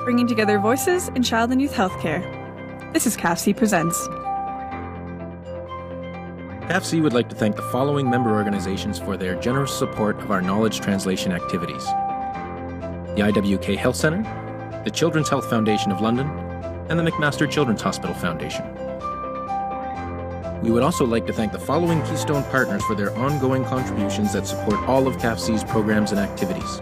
bringing together voices in child and youth healthcare. This is CAFC Presents. CAFC would like to thank the following member organizations for their generous support of our knowledge translation activities: the IWK Health Centre, the Children's Health Foundation of London, and the McMaster Children's Hospital Foundation. We would also like to thank the following Keystone partners for their ongoing contributions that support all of CAFC's programs and activities: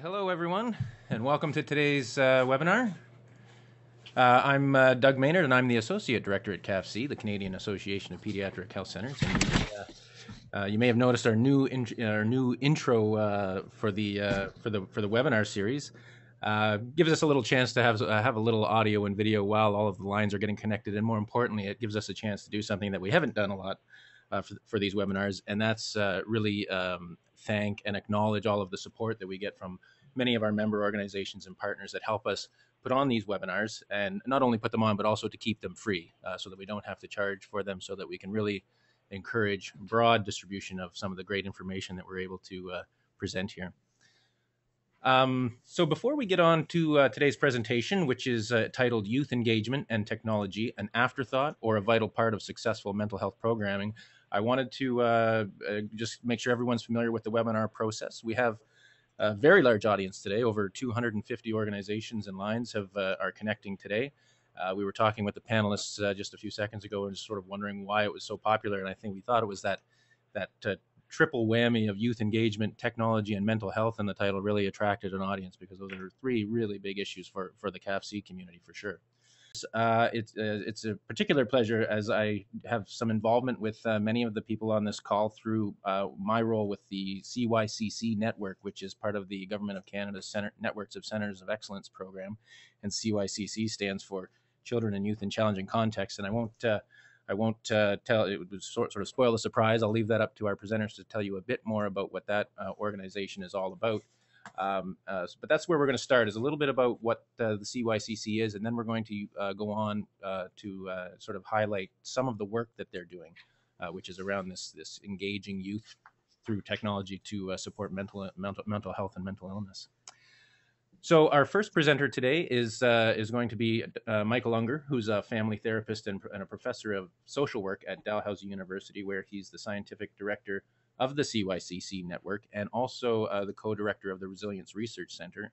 Hello everyone, and welcome to today's webinar. I'm Doug Maynard, and I'm the Associate Director at CAFC, the Canadian Association of Pediatric Health Centres. And you may have noticed our new intro for the webinar series. Gives us a little chance to have a little audio and video while all of the lines are getting connected, and more importantly, it gives us a chance to do something that we haven't done a lot for these webinars, and that's really thank and acknowledge all of the support that we get from many of our member organizations and partners that help us put on these webinars, and not only put them on, but also to keep them free so that we don't have to charge for them, so that we can really encourage broad distribution of some of the great information that we're able to present here. So before we get on to today's presentation, which is titled Youth Engagement and Technology, an Afterthought or a Vital Part of Successful Mental Health Programming, I wanted to just make sure everyone's familiar with the webinar process. We have a very large audience today. Over 250 organizations and lines are connecting today. We were talking with the panelists just a few seconds ago and just sort of wondering why it was so popular. And I think we thought it was that triple whammy of youth engagement, technology, and mental health in the title really attracted an audience, because those are three really big issues for the CAFC community for sure. It's a particular pleasure, as I have some involvement with many of the people on this call through my role with the CYCC Network, which is part of the Government of Canada's Networks of Centres of Excellence program, and CYCC stands for Children and Youth in Challenging Contexts. And I won't tell, it would sort of spoil the surprise. I'll leave that up to our presenters to tell you a bit more about what that organization is all about. But that's where we're going to start, is a little bit about what the CYCC is, and then we're going to go on to sort of highlight some of the work that they're doing, which is around this engaging youth through technology to support mental health and mental illness. So our first presenter today is going to be Michael Unger, who's a family therapist and a professor of social work at Dalhousie University, where he's the scientific director of the CYCC Network and also the co-director of the Resilience Research Center.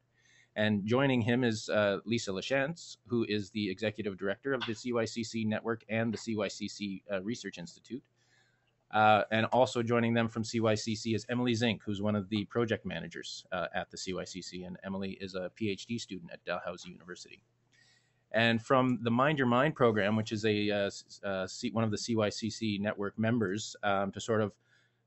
And joining him is Lisa Lachance, who is the executive director of the CYCC Network and the CYCC Research Institute. And also joining them from CYCC is Emily Zink, who's one of the project managers at the CYCC, and Emily is a PhD student at Dalhousie University. And from the Mind Your Mind program, which is one of the CYCC Network members, to sort of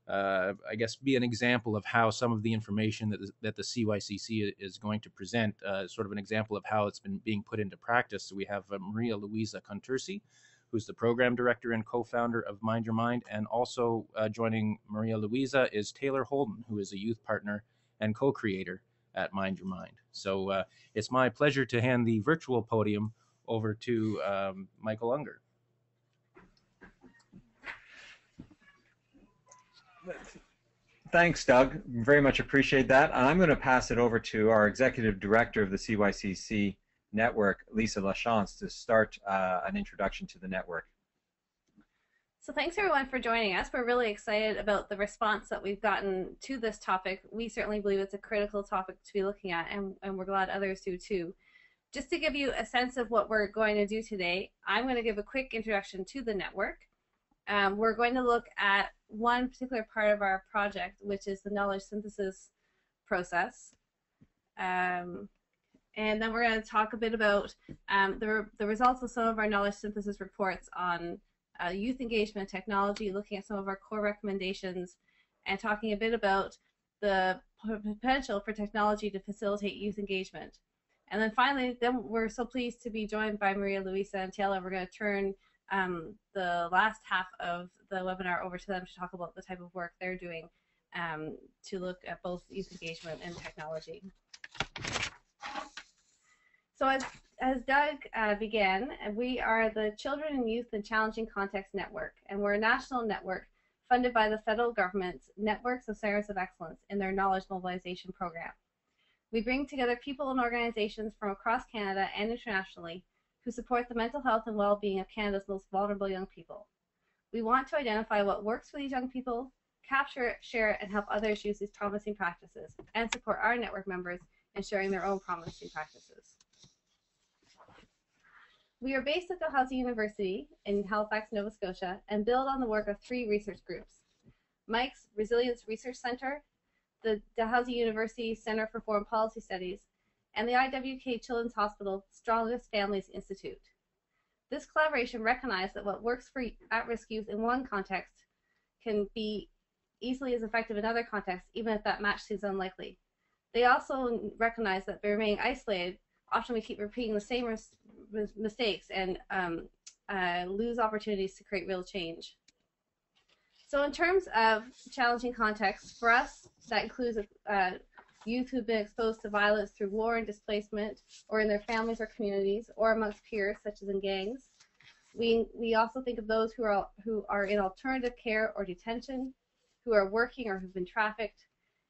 I guess be an example of how some of the information that the CYCC is going to present, sort of an example of how it's been being put into practice. So we have Maria Luisa Contursi, who's the program director and co-founder of Mind Your Mind, and also joining Maria Luisa is Taylor Holden, who is a youth partner and co-creator at Mind Your Mind. So it's my pleasure to hand the virtual podium over to Michael Unger. Thanks, Doug. Very much appreciate that. And I'm going to pass it over to our executive director of the CYCC Network, Lisa Lachance, to start an introduction to the network. So thanks everyone for joining us. We're really excited about the response that we've gotten to this topic. We certainly believe it's a critical topic to be looking at, and we're glad others do too. Just to give you a sense of what we're going to do today, I'm going to give a quick introduction to the network. We're going to look at one particular part of our project, which is the knowledge synthesis process. And then we're going to talk a bit about the results of some of our knowledge synthesis reports on youth engagement technology, looking at some of our core recommendations, and talking a bit about the potential for technology to facilitate youth engagement. And then finally, we're so pleased to be joined by Maria Luisa and Taylor. We're going to turn the last half of the webinar over to them to talk about the type of work they're doing to look at both youth engagement and technology. So as as Doug began, we are the Children and Youth in Challenging Context Network, and we're a national network funded by the federal government's Networks of Centers of Excellence in their Knowledge Mobilization Program. We bring together people and organizations from across Canada and internationally who support the mental health and well-being of Canada's most vulnerable young people. We want to identify what works for these young people, capture it, share it, and help others use these promising practices, and support our network members in sharing their own promising practices. We are based at Dalhousie University in Halifax, Nova Scotia, and build on the work of 3 research groups: Mike's Resilience Research Center, the Dalhousie University Center for Foreign Policy Studies, and the IWK Children's Hospital Strongest Families Institute. This collaboration recognized that what works for at-risk youth in one context can be easily as effective in other contexts, even if that match seems unlikely. They also recognize that by remaining isolated, often we keep repeating the same mistakes and lose opportunities to create real change. So in terms of challenging contexts, for us, that includes youth who've been exposed to violence through war and displacement, or in their families or communities, or amongst peers, such as in gangs. We also think of those who are in alternative care or detention, who are working or who've been trafficked,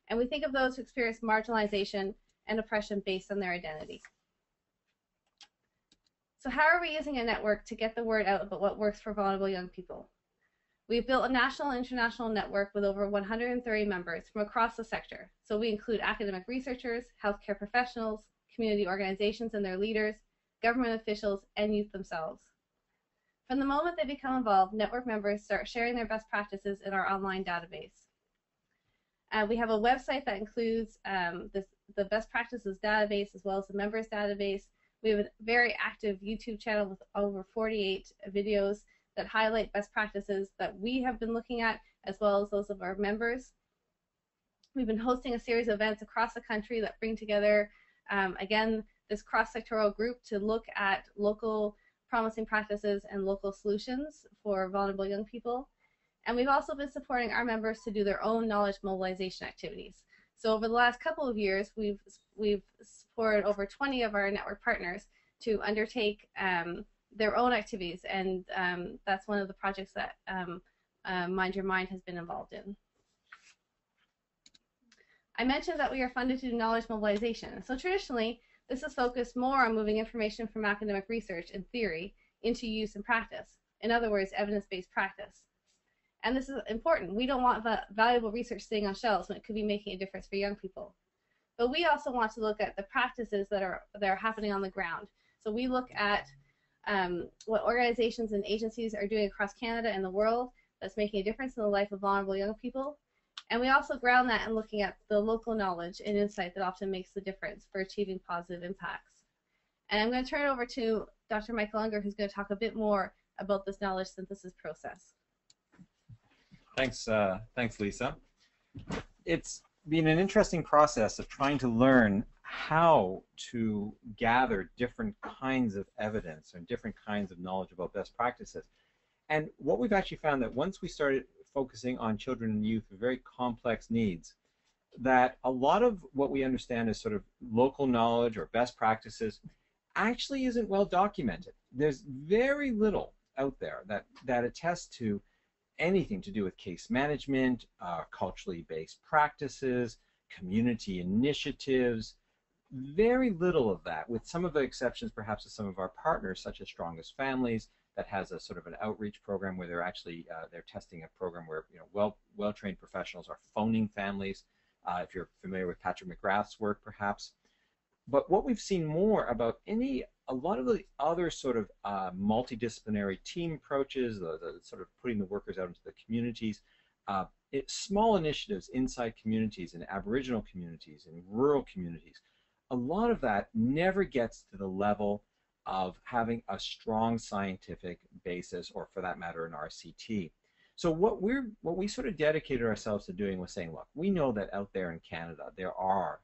and we think of those who experience marginalization and oppression based on their identity. So how are we using a network to get the word out about what works for vulnerable young people? We've built a national and international network with over 130 members from across the sector. So we include academic researchers, healthcare professionals, community organizations and their leaders, government officials, and youth themselves. From the moment they become involved, network members start sharing their best practices in our online database. We have a website that includes the best practices database as well as the members database. We have a very active YouTube channel with over 48 videos that highlight best practices that we have been looking at, as well as those of our members. We've been hosting a series of events across the country that bring together, again, this cross-sectoral group to look at local promising practices and local solutions for vulnerable young people. And we've also been supporting our members to do their own knowledge mobilization activities. So over the last couple of years, we've supported over 20 of our network partners to undertake their own activities, and that's one of the projects that Mind Your Mind has been involved in. I mentioned that we are funded to do knowledge mobilization. So traditionally, this is focused more on moving information from academic research and theory into use and practice. In other words, evidence-based practice. And this is important. We don't want valuable research sitting on shelves when it could be making a difference for young people. But we also want to look at the practices that are happening on the ground. So we look at what organizations and agencies are doing across Canada and the world that's making a difference in the life of vulnerable young people. And we also ground that in looking at the local knowledge and insight that often makes the difference for achieving positive impacts. And I'm going to turn it over to Dr. Michael Unger, who's going to talk a bit more about this knowledge synthesis process. Thanks, Lisa. It's been an interesting process of trying to learn how to gather different kinds of evidence and different kinds of knowledge about best practices. And what we've actually found that once we started focusing on children and youth with very complex needs, that a lot of what we understand as sort of local knowledge or best practices actually isn't well documented. There's very little out there that attests to anything to do with case management, culturally based practices, community initiatives. Very little of that, with some of the exceptions perhaps of some of our partners, such as Strongest Families, that has a sort of an outreach program where they're actually they're testing a program where well-trained professionals are phoning families. If you're familiar with Patrick McGrath's work, perhaps. But what we've seen more about a lot of the other sort of multidisciplinary team approaches, the sort of putting the workers out into the communities, small initiatives inside communities, in Aboriginal communities, in rural communities, a lot of that never gets to the level of having a strong scientific basis, or for that matter, an RCT. So what we sort of dedicated ourselves to doing was saying, look, we know that out there in Canada there are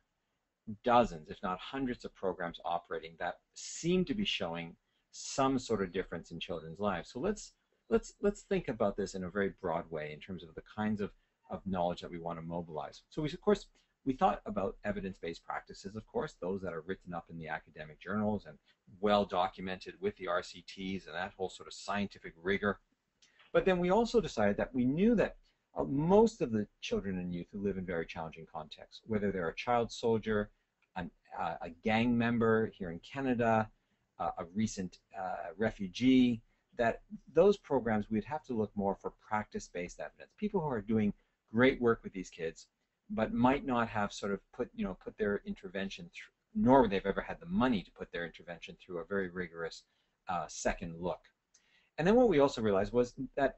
dozens, if not hundreds, of programs operating that seem to be showing some sort of difference in children's lives. So let's think about this in a very broad way in terms of the kinds of knowledge that we want to mobilize. So we, of course, we thought about evidence-based practices, of course, those that are written up in the academic journals and well documented with the RCTs and that whole sort of scientific rigor. But then we also decided that we knew that most of the children and youth who live in very challenging contexts, whether they're a child soldier, a gang member here in Canada, a recent refugee, that those programs we'd have to look more for practice-based evidence. People who are doing great work with these kids, but might not have sort of put their intervention through, nor would they've ever had the money to put their intervention through a very rigorous second look. And then what we also realized was that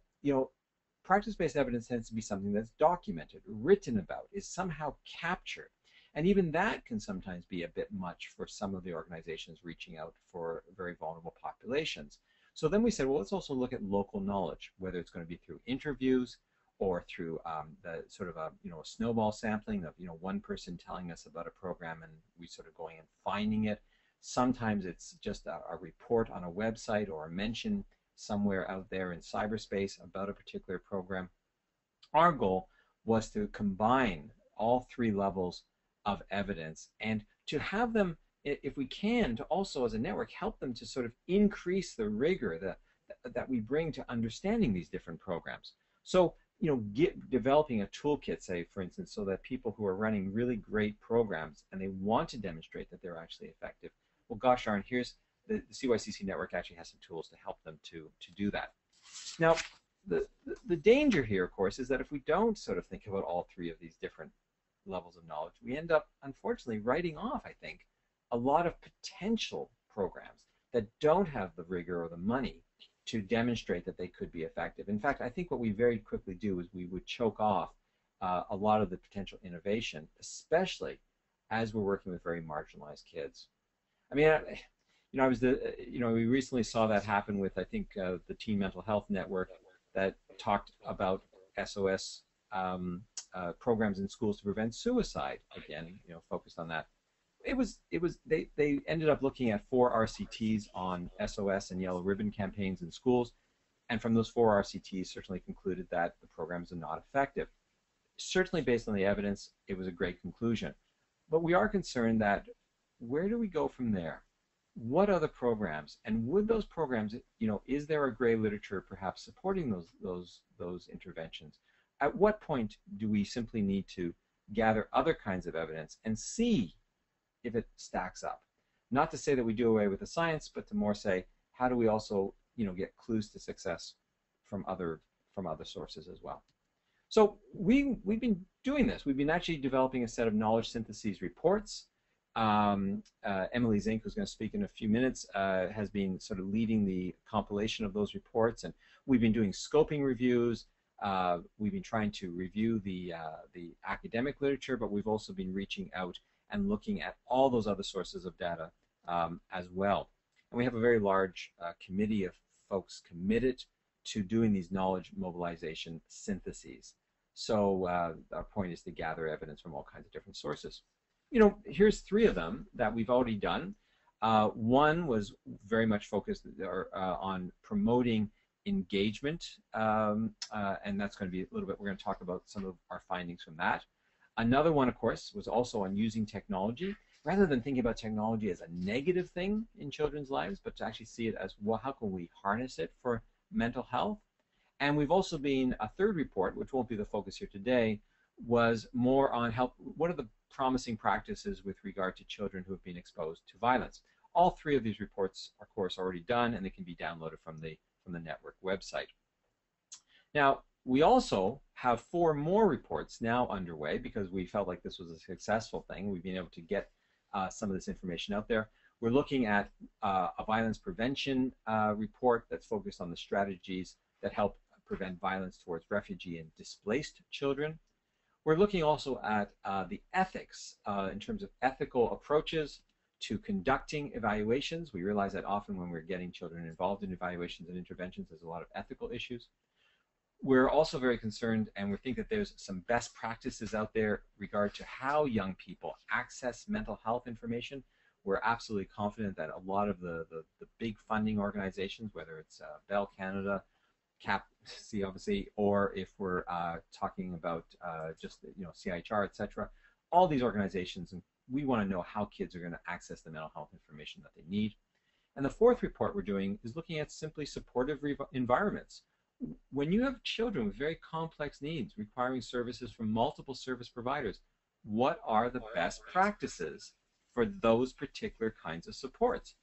practice-based evidence tends to be something that's documented, written about, is somehow captured. And even that can sometimes be a bit much for some of the organizations reaching out for very vulnerable populations. So then we said, well, let's also look at local knowledge, whether it's going to be through interviews or through the sort of a snowball sampling of one person telling us about a program and we sort of going and finding it. Sometimes it's just a report on a website or a mention somewhere out there in cyberspace about a particular program. Our goal was to combine all three levels of evidence and to have them, if we can, to also as a network help them to sort of increase the rigor that we bring to understanding these different programs. So developing a toolkit, say for instance, so that people who are running really great programs and they want to demonstrate that they're actually effective, well gosh darn, here's the CYCC network actually has some tools to help them to do that. Now the danger here, of course, is that if we don't sort of think about all three of these different levels of knowledge, we end up unfortunately writing off, I think, a lot of potential programs that don't have the rigor or the money to demonstrate that they could be effective. In fact, I think what we very quickly do is we would choke off a lot of the potential innovation, especially as we're working with very marginalized kids. I mean, we recently saw that happen with, I think, the Teen Mental Health Network that talked about SOS programs in schools to prevent suicide. Again, focused on that. They ended up looking at 4 RCTs on SOS and yellow ribbon campaigns in schools, and from those 4 RCTs certainly concluded that the programs are not effective. Certainly based on the evidence, it was a great conclusion. But we are concerned that where do we go from there? What other programs, and would those programs, is there a gray literature perhaps supporting those interventions? At what point do we simply need to gather other kinds of evidence and see if it stacks up? Not to say that we do away with the science, but to more say, how do we also, get clues to success from other sources as well? So we've been doing this. We've been actually developing a set of knowledge syntheses reports. Emily Zink, who's going to speak in a few minutes, has been sort of leading the compilation of those reports, and we've been doing scoping reviews. We've been trying to review the academic literature, but we've also been reaching out and looking at all those other sources of data as well. And we have a very large committee of folks committed to doing these knowledge mobilization syntheses. So our point is to gather evidence from all kinds of different sources. Here's 3 of them that we've already done. One was very much focused on promoting engagement, and that's going to be a little bit, we're going to talk about some of our findings from that. Another one, of course, was also on using technology, rather than thinking about technology as a negative thing in children's lives, but to actually see it as, well, how can we harness it for mental health? And we've also been, a third report, which won't be the focus here today, was more on what are the promising practices with regard to children who have been exposed to violence. All 3 of these reports are, of course, already done, and they can be downloaded from the network website. Now, we also have 4 more reports now underway because we felt like this was a successful thing. We've been able to get some of this information out there. We're looking at a violence prevention report that's focused on the strategies that help prevent violence towards refugee and displaced children. We're looking also at the ethics in terms of ethical approaches to conducting evaluations. We realize that often when we're getting children involved in evaluations and interventions, there's a lot of ethical issues. We're also very concerned, and we think that there's some best practices out there regard to how young people access mental health information. We're absolutely confident that a lot of the big funding organizations, whether it's Bell Canada, CAPC obviously, or if we're talking about just CIHR, etc., all these organizations, and we want to know how kids are going to access the mental health information that they need. And the fourth report we're doing is looking at simply supportive environments. When you have children with very complex needs requiring services from multiple service providers, what are the best practices for those particular kinds of supports?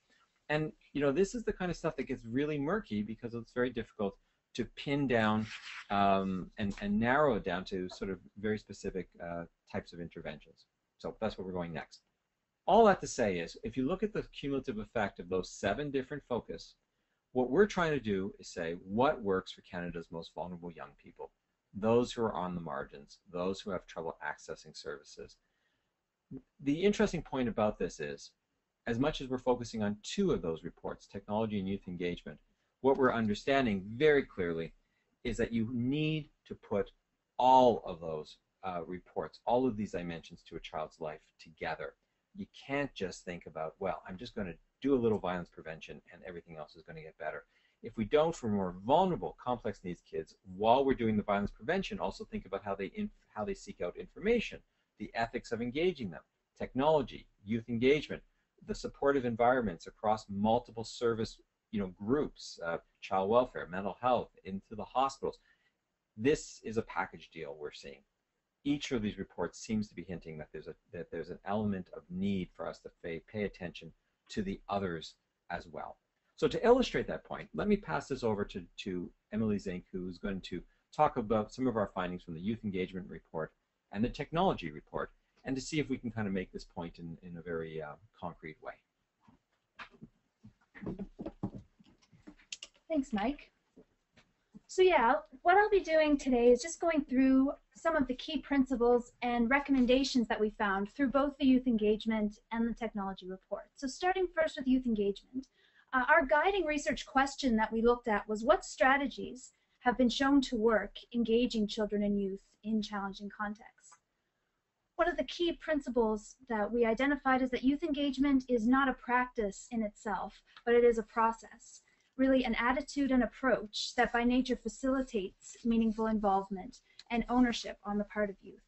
And this is the kind of stuff that gets really murky because it's very difficult to pin down and narrow it down to sort of very specific types of interventions. So that's where we're going next. All that to say is, if you look at the cumulative effect of those 7 different focus, what we're trying to do is say what works for Canada's most vulnerable young people, those who are on the margins, those who have trouble accessing services. The interesting point about this is, as much as we're focusing on 2 of those reports, technology and youth engagement, what we're understanding very clearly is that you need to put all of those reports, all of these dimensions to a child's life together. You can't just think about, well, I'm just going to do a little violence prevention and everything else is going to get better. If we don't, for more vulnerable, complex needs kids, while we're doing the violence prevention, also think about how they seek out information, the ethics of engaging them, technology, youth engagement, the supportive environments across multiple service groups, child welfare, mental health, into the hospitals. This is a package deal we're seeing. Each of these reports seems to be hinting that there's an element of need for us to pay attention to the others as well. So to illustrate that point, let me pass this over to Emily Zink, who's going to talk about some of our findings from the youth engagement report and the technology report, and to see if we can kind of make this point in a very concrete way. Thanks, Mike. So yeah, what I'll be doing today is just going through some of the key principles and recommendations that we found through both the youth engagement and the technology report. So starting first with youth engagement, our guiding research question that we looked at was, what strategies have been shown to work engaging children and youth in challenging contexts? One of the key principles that we identified is that youth engagement is not a practice in itself, but it is a process. Really an attitude and approach that by nature facilitates meaningful involvement and ownership on the part of youth.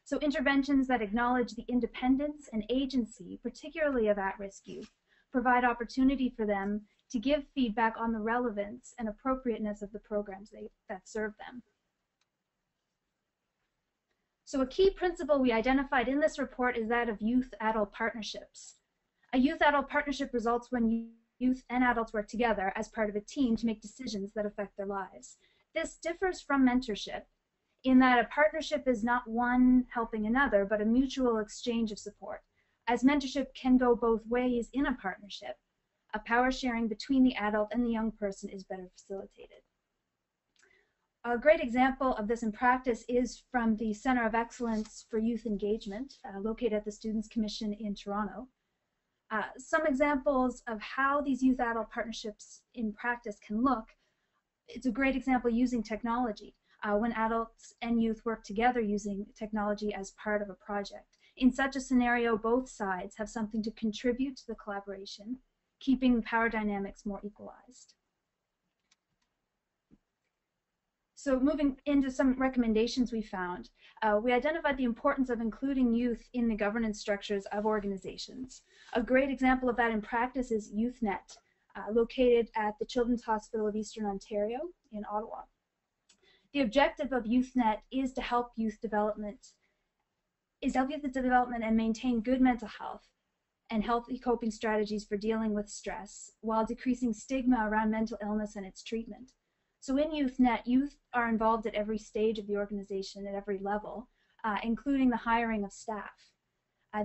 So interventions that acknowledge the independence and agency, particularly of at-risk youth, provide opportunity for them to give feedback on the relevance and appropriateness of the programs that serve them. So a key principle we identified in this report is that of youth-adult partnerships. A youth-adult partnership results when youth and adults work together as part of a team to make decisions that affect their lives. This differs from mentorship in that a partnership is not one helping another, but a mutual exchange of support. As mentorship can go both ways in a partnership, a power sharing between the adult and the young person is better facilitated. A great example of this in practice is from the Center of Excellence for Youth Engagement, located at the Students' Commission in Toronto. Some examples of how these youth-adult partnerships in practice can look. It's a great example using technology, when adults and youth work together using technology as part of a project. In such a scenario, both sides have something to contribute to the collaboration, keeping the power dynamics more equalized. So moving into some recommendations we found, we identified the importance of including youth in the governance structures of organizations. A great example of that in practice is YouthNet, located at the Children's Hospital of Eastern Ontario in Ottawa. The objective of YouthNet is to help youth development, and maintain good mental health and healthy coping strategies for dealing with stress, while decreasing stigma around mental illness and its treatment. So in YouthNet, youth are involved at every stage of the organization, at every level, including the hiring of staff.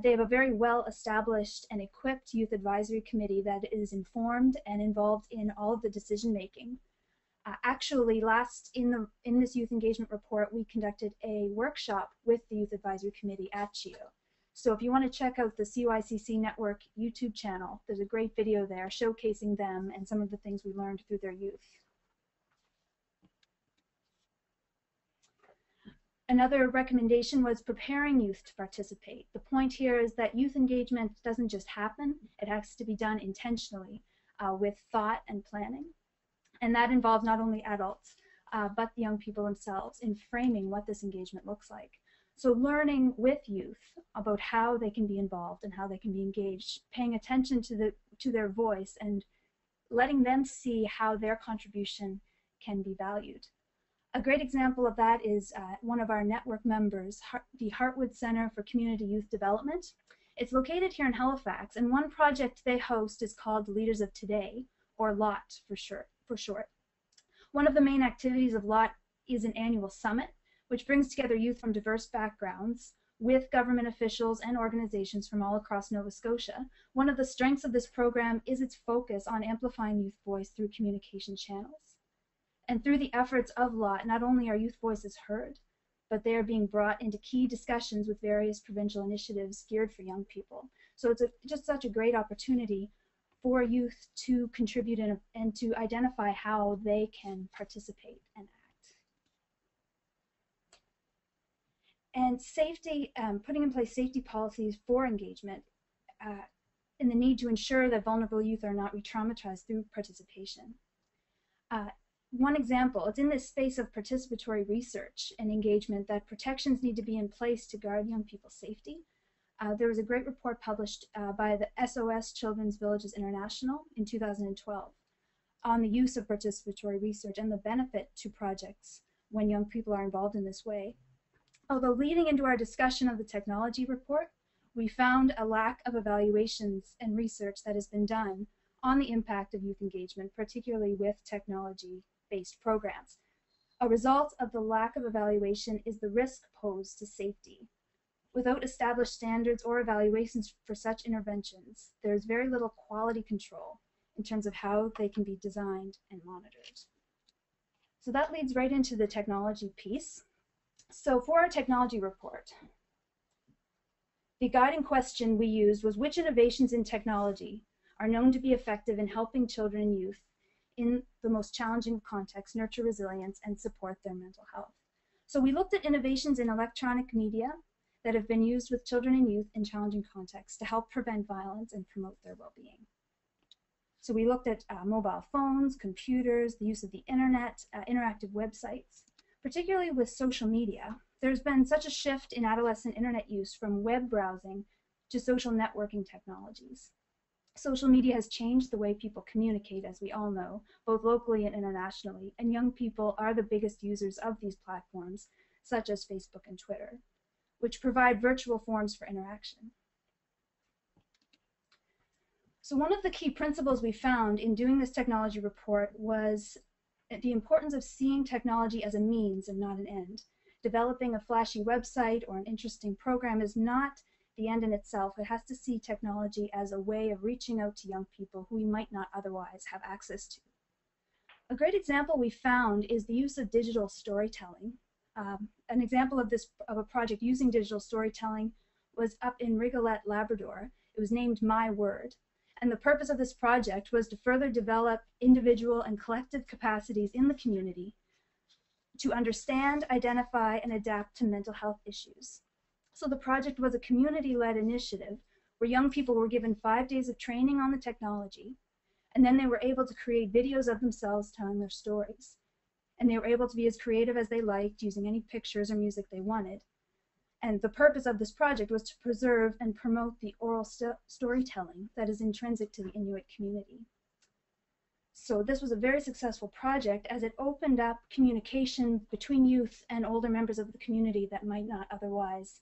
They have a very well-established and equipped youth advisory committee that is informed and involved in all of the decision-making. Actually, in this youth engagement report, we conducted a workshop with the youth advisory committee at CHEO. So if you want to check out the CYCC Network YouTube channel, there's a great video there showcasing them and some of the things we learned through their youth. Another recommendation was preparing youth to participate. The point here is that youth engagement doesn't just happen, it has to be done intentionally with thought and planning. And that involves not only adults, but the young people themselves in framing what this engagement looks like. So learning with youth about how they can be involved and how they can be engaged, paying attention to their voice and letting them see how their contribution can be valued. A great example of that is one of our network members, the Hartwood Center for Community Youth Development. It's located here in Halifax, and one project they host is called Leaders of Today, or LOT for short. One of the main activities of LOT is an annual summit, which brings together youth from diverse backgrounds with government officials and organizations from all across Nova Scotia. One of the strengths of this program is its focus on amplifying youth voice through communication channels. And through the efforts of LOT, not only are youth voices heard, but they are being brought into key discussions with various provincial initiatives geared for young people. So it's just such a great opportunity for youth to contribute and to identify how they can participate and act. And safety, putting in place safety policies for engagement and the need to ensure that vulnerable youth are not re-traumatized through participation. One example, it's in this space of participatory research and engagement that protections need to be in place to guard young people's safety. There was a great report published by the SOS Children's Villages International in 2012 on the use of participatory research and the benefit to projects when young people are involved in this way. Although leading into our discussion of the technology report, we found a lack of evaluations and research that has been done on the impact of youth engagement, particularly with technology-based programs. A result of the lack of evaluation is the risk posed to safety. Without established standards or evaluations for such interventions, there is very little quality control in terms of how they can be designed and monitored. So that leads right into the technology piece. So for our technology report, the guiding question we used was which innovations in technology are known to be effective in helping children and youth in the most challenging contexts nurture resilience and support their mental health. So we looked at innovations in electronic media that have been used with children and youth in challenging contexts to help prevent violence and promote their well-being. So we looked at mobile phones, computers, the use of the internet, interactive websites. Particularly with social media, there's been such a shift in adolescent internet use from web browsing to social networking technologies. Social media has changed the way people communicate, as we all know, both locally and internationally, and young people are the biggest users of these platforms, such as Facebook and Twitter, which provide virtual forms for interaction. So one of the key principles we found in doing this technology report was the importance of seeing technology as a means and not an end. Developing a flashy website or an interesting program is not the end in itself. It has to see technology as a way of reaching out to young people who we might not otherwise have access to. A great example we found is the use of digital storytelling. An example of a project using digital storytelling was up in Rigolette, Labrador. It was named My Word. And the purpose of this project was to further develop individual and collective capacities in the community to understand, identify, and adapt to mental health issues. So the project was a community-led initiative where young people were given 5 days of training on the technology, and then they were able to create videos of themselves telling their stories. And they were able to be as creative as they liked, using any pictures or music they wanted. And the purpose of this project was to preserve and promote the oral storytelling that is intrinsic to the Inuit community. So this was a very successful project as it opened up communication between youth and older members of the community that might not otherwise,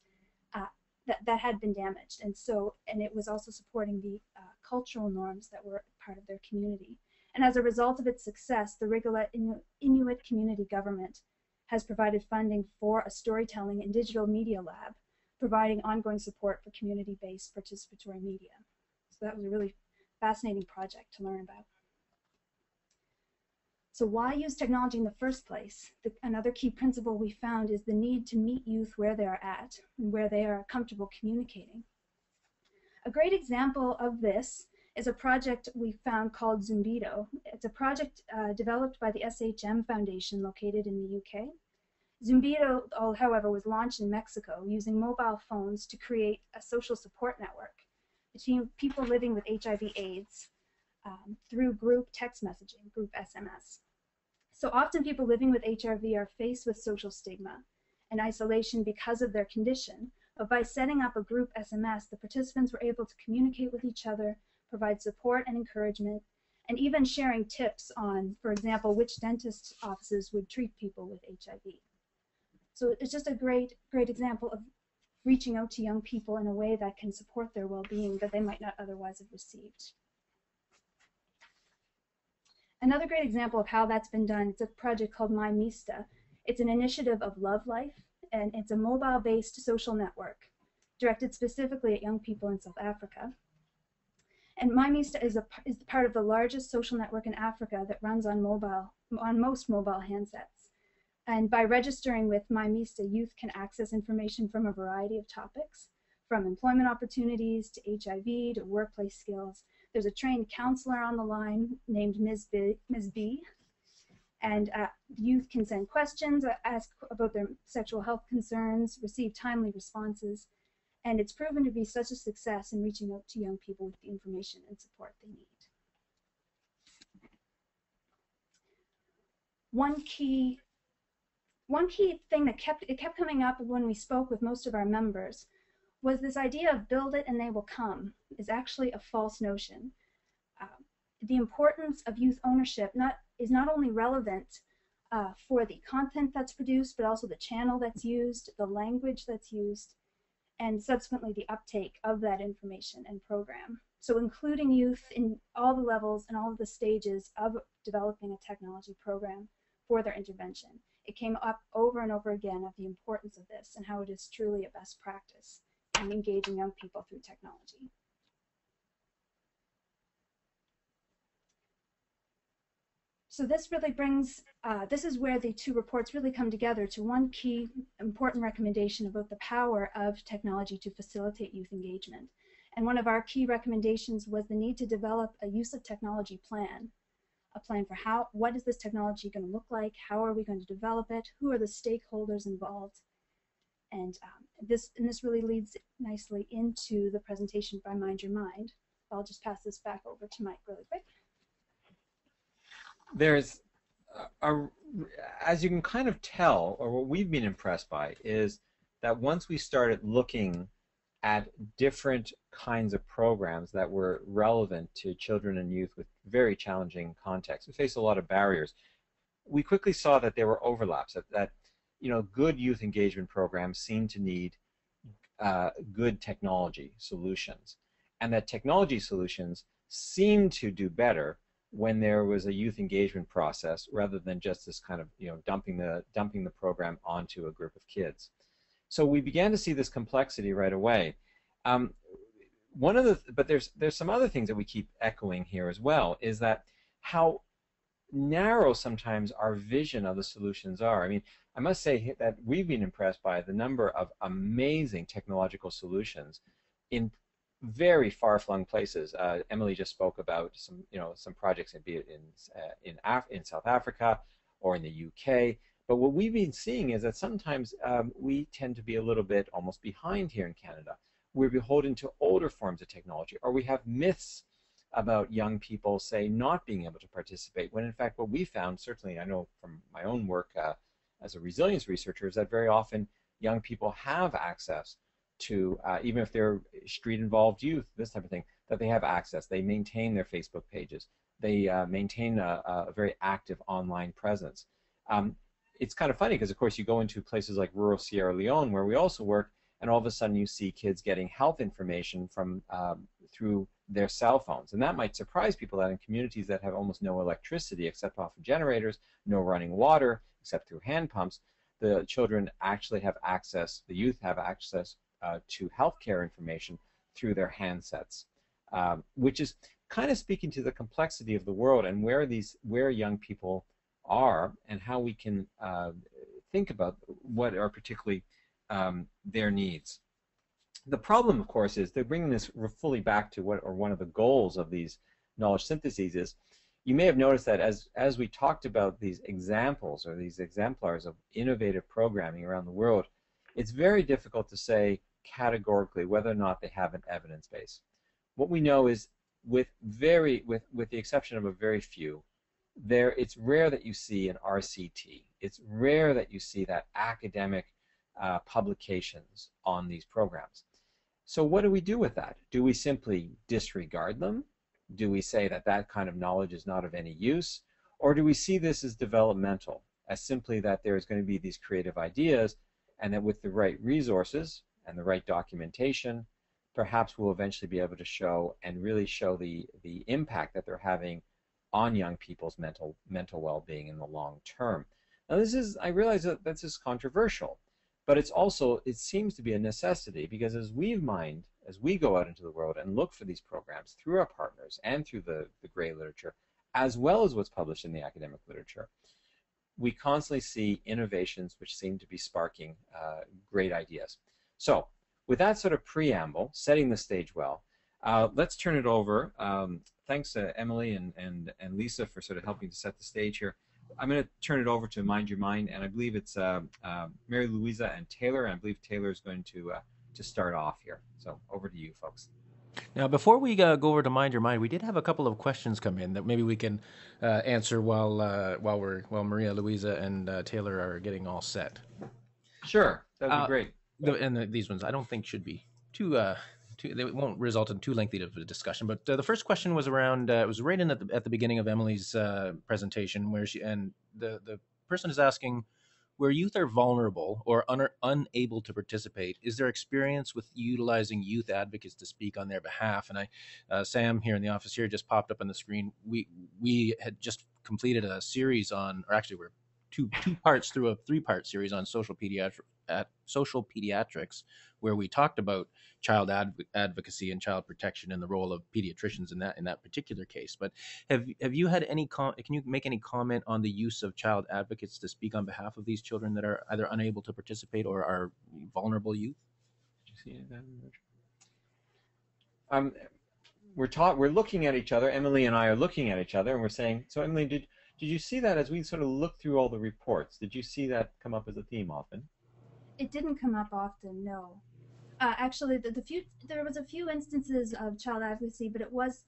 that had been damaged. And it was also supporting the cultural norms that were part of their community. And as a result of its success, the Rigolette Inuit Community Government has provided funding for a storytelling and digital media lab, providing ongoing support for community-based participatory media. So that was a really fascinating project to learn about. So why use technology in the first place? Another key principle we found is the need to meet youth where they are at and where they are comfortable communicating. A great example of this is a project we found called Zumbido. It's a project developed by the SHM Foundation located in the UK. Zumbido, however, was launched in Mexico using mobile phones to create a social support network between people living with HIV/AIDS through group text messaging, group SMS. So often people living with HIV are faced with social stigma and isolation because of their condition. But by setting up a group SMS, the participants were able to communicate with each other, provide support and encouragement, and even sharing tips on, for example, which dentist offices would treat people with HIV. So it's just a great example of reaching out to young people in a way that can support their well-being that they might not otherwise have received. Another great example of how that's been done, it's a project called My Mista. It's an initiative of Love Life, and it's a mobile-based social network directed specifically at young people in South Africa. And My Mista is part of the largest social network in Africa that runs on most mobile handsets. And by registering with My Mista, youth can access information from a variety of topics, from employment opportunities to HIV to workplace skills. There's a trained counselor on the line named Ms. B. And youth can send questions, ask about their sexual health concerns, receive timely responses. And it's proven to be such a success in reaching out to young people with the information and support they need. One key thing that kept coming up when we spoke with most of our members was this idea of build it and they will come is actually a false notion. The importance of youth ownership is not only relevant for the content that's produced, but also the channel that's used, the language that's used, and subsequently the uptake of that information and program. So including youth in all the levels and all of the stages of developing a technology program for their intervention. It came up over and over again of the importance of this and how it is truly a best practice in engaging young people through technology. So this really brings, this is where the two reports really come together to one key important recommendation about the power of technology to facilitate youth engagement. And one of our key recommendations was the need to develop a use of technology plan, a plan for what is this technology going to look like, how are we going to develop it, who are the stakeholders involved, and this really leads nicely into the presentation by Mind Your Mind. I'll just pass this back over to Mike really quick. There's, as you can kind of tell, or what we've been impressed by, is that once we started looking at different kinds of programs that were relevant to children and youth with very challenging contexts, we face a lot of barriers. We quickly saw that there were overlaps, that good youth engagement programs seem to need good technology solutions, and that technology solutions seem to do better when there was a youth engagement process rather than just this kind of dumping the program onto a group of kids. So we began to see this complexity right away. But there's some other things that we keep echoing here as well, is that how narrow sometimes our vision of the solutions are. I mean, I must say that we've been impressed by the number of amazing technological solutions in very far-flung places. Emily just spoke about some projects, be it in South Africa or in the UK. But what we've been seeing is that sometimes we tend to be a little bit almost behind here in Canada. We're beholden to older forms of technology, or we have myths about young people, say, not being able to participate, when in fact what we found, certainly I know from my own work as a resilience researcher, is that very often young people have access to, even if they're street-involved youth, this type of thing, that they have access. They maintain their Facebook pages. They maintain a very active online presence. It's kind of funny because, of course, you go into places like rural Sierra Leone, where we also work, and all of a sudden you see kids getting health information from through their cell phones. And that might surprise people, that in communities that have almost no electricity except off of generators, no running water except through hand pumps, the children actually have access, the youth have access to healthcare information through their handsets, which is kind of speaking to the complexity of the world and where young people are and how we can think about what are particularly their needs. The problem, of course, is they're bringing this fully back to one of the goals of these knowledge syntheses is, you may have noticed that as we talked about these examples or these exemplars of innovative programming around the world, it's very difficult to say categorically whether or not they have an evidence base. What we know is, with the exception of a very few, it's rare that you see an RCT. It's rare that you see that academic publications on these programs. So what do we do with that? Do we simply disregard them? Do we say that that kind of knowledge is not of any use? Or do we see this as developmental, as simply that there's going to be these creative ideas, and that with the right resources and the right documentation, perhaps we'll eventually be able to show and really show the impact that they're having on young people's mental well-being in the long term. Now I realize that this is controversial, but it's also, it seems to be a necessity, because as we go out into the world and look for these programs through our partners and through the gray literature, as well as what's published in the academic literature, we constantly see innovations which seem to be sparking great ideas. So with that sort of preamble, setting the stage well, let's turn it over. Thanks to Emily and Lisa for sort of helping to set the stage here. I'm going to turn it over to Mind Your Mind, and I believe it's Mary Louisa and Taylor, and I believe Taylor is going to start off here. So over to you, folks. Now, before we go over to Mind Your Mind, we did have a couple of questions come in that maybe we can answer while Maria Louisa and Taylor are getting all set. Sure, that would be great. These ones I don't think should be too. They won't result in too lengthy of a discussion. But the first question was around. It was right in at the beginning of Emily's presentation, where the person is asking, where youth are vulnerable or unable to participate, is there experience with utilizing youth advocates to speak on their behalf? And Sam here in the office here just popped up on the screen. We had just completed a series on, or actually we're two parts through a 3-part series on social pediatrics, where we talked about child advocacy and child protection and the role of pediatricians in that particular case. But have you had any can you make any comment on the use of child advocates to speak on behalf of these children that are either unable to participate or are vulnerable youth? Did you see that? We're looking at each other. Emily and I are looking at each other, and we're saying, so Emily, did you see that as we sort of look through all the reports? Did you see that come up as a theme often? It didn't come up often, no. Actually, there was a few instances of child advocacy, but it was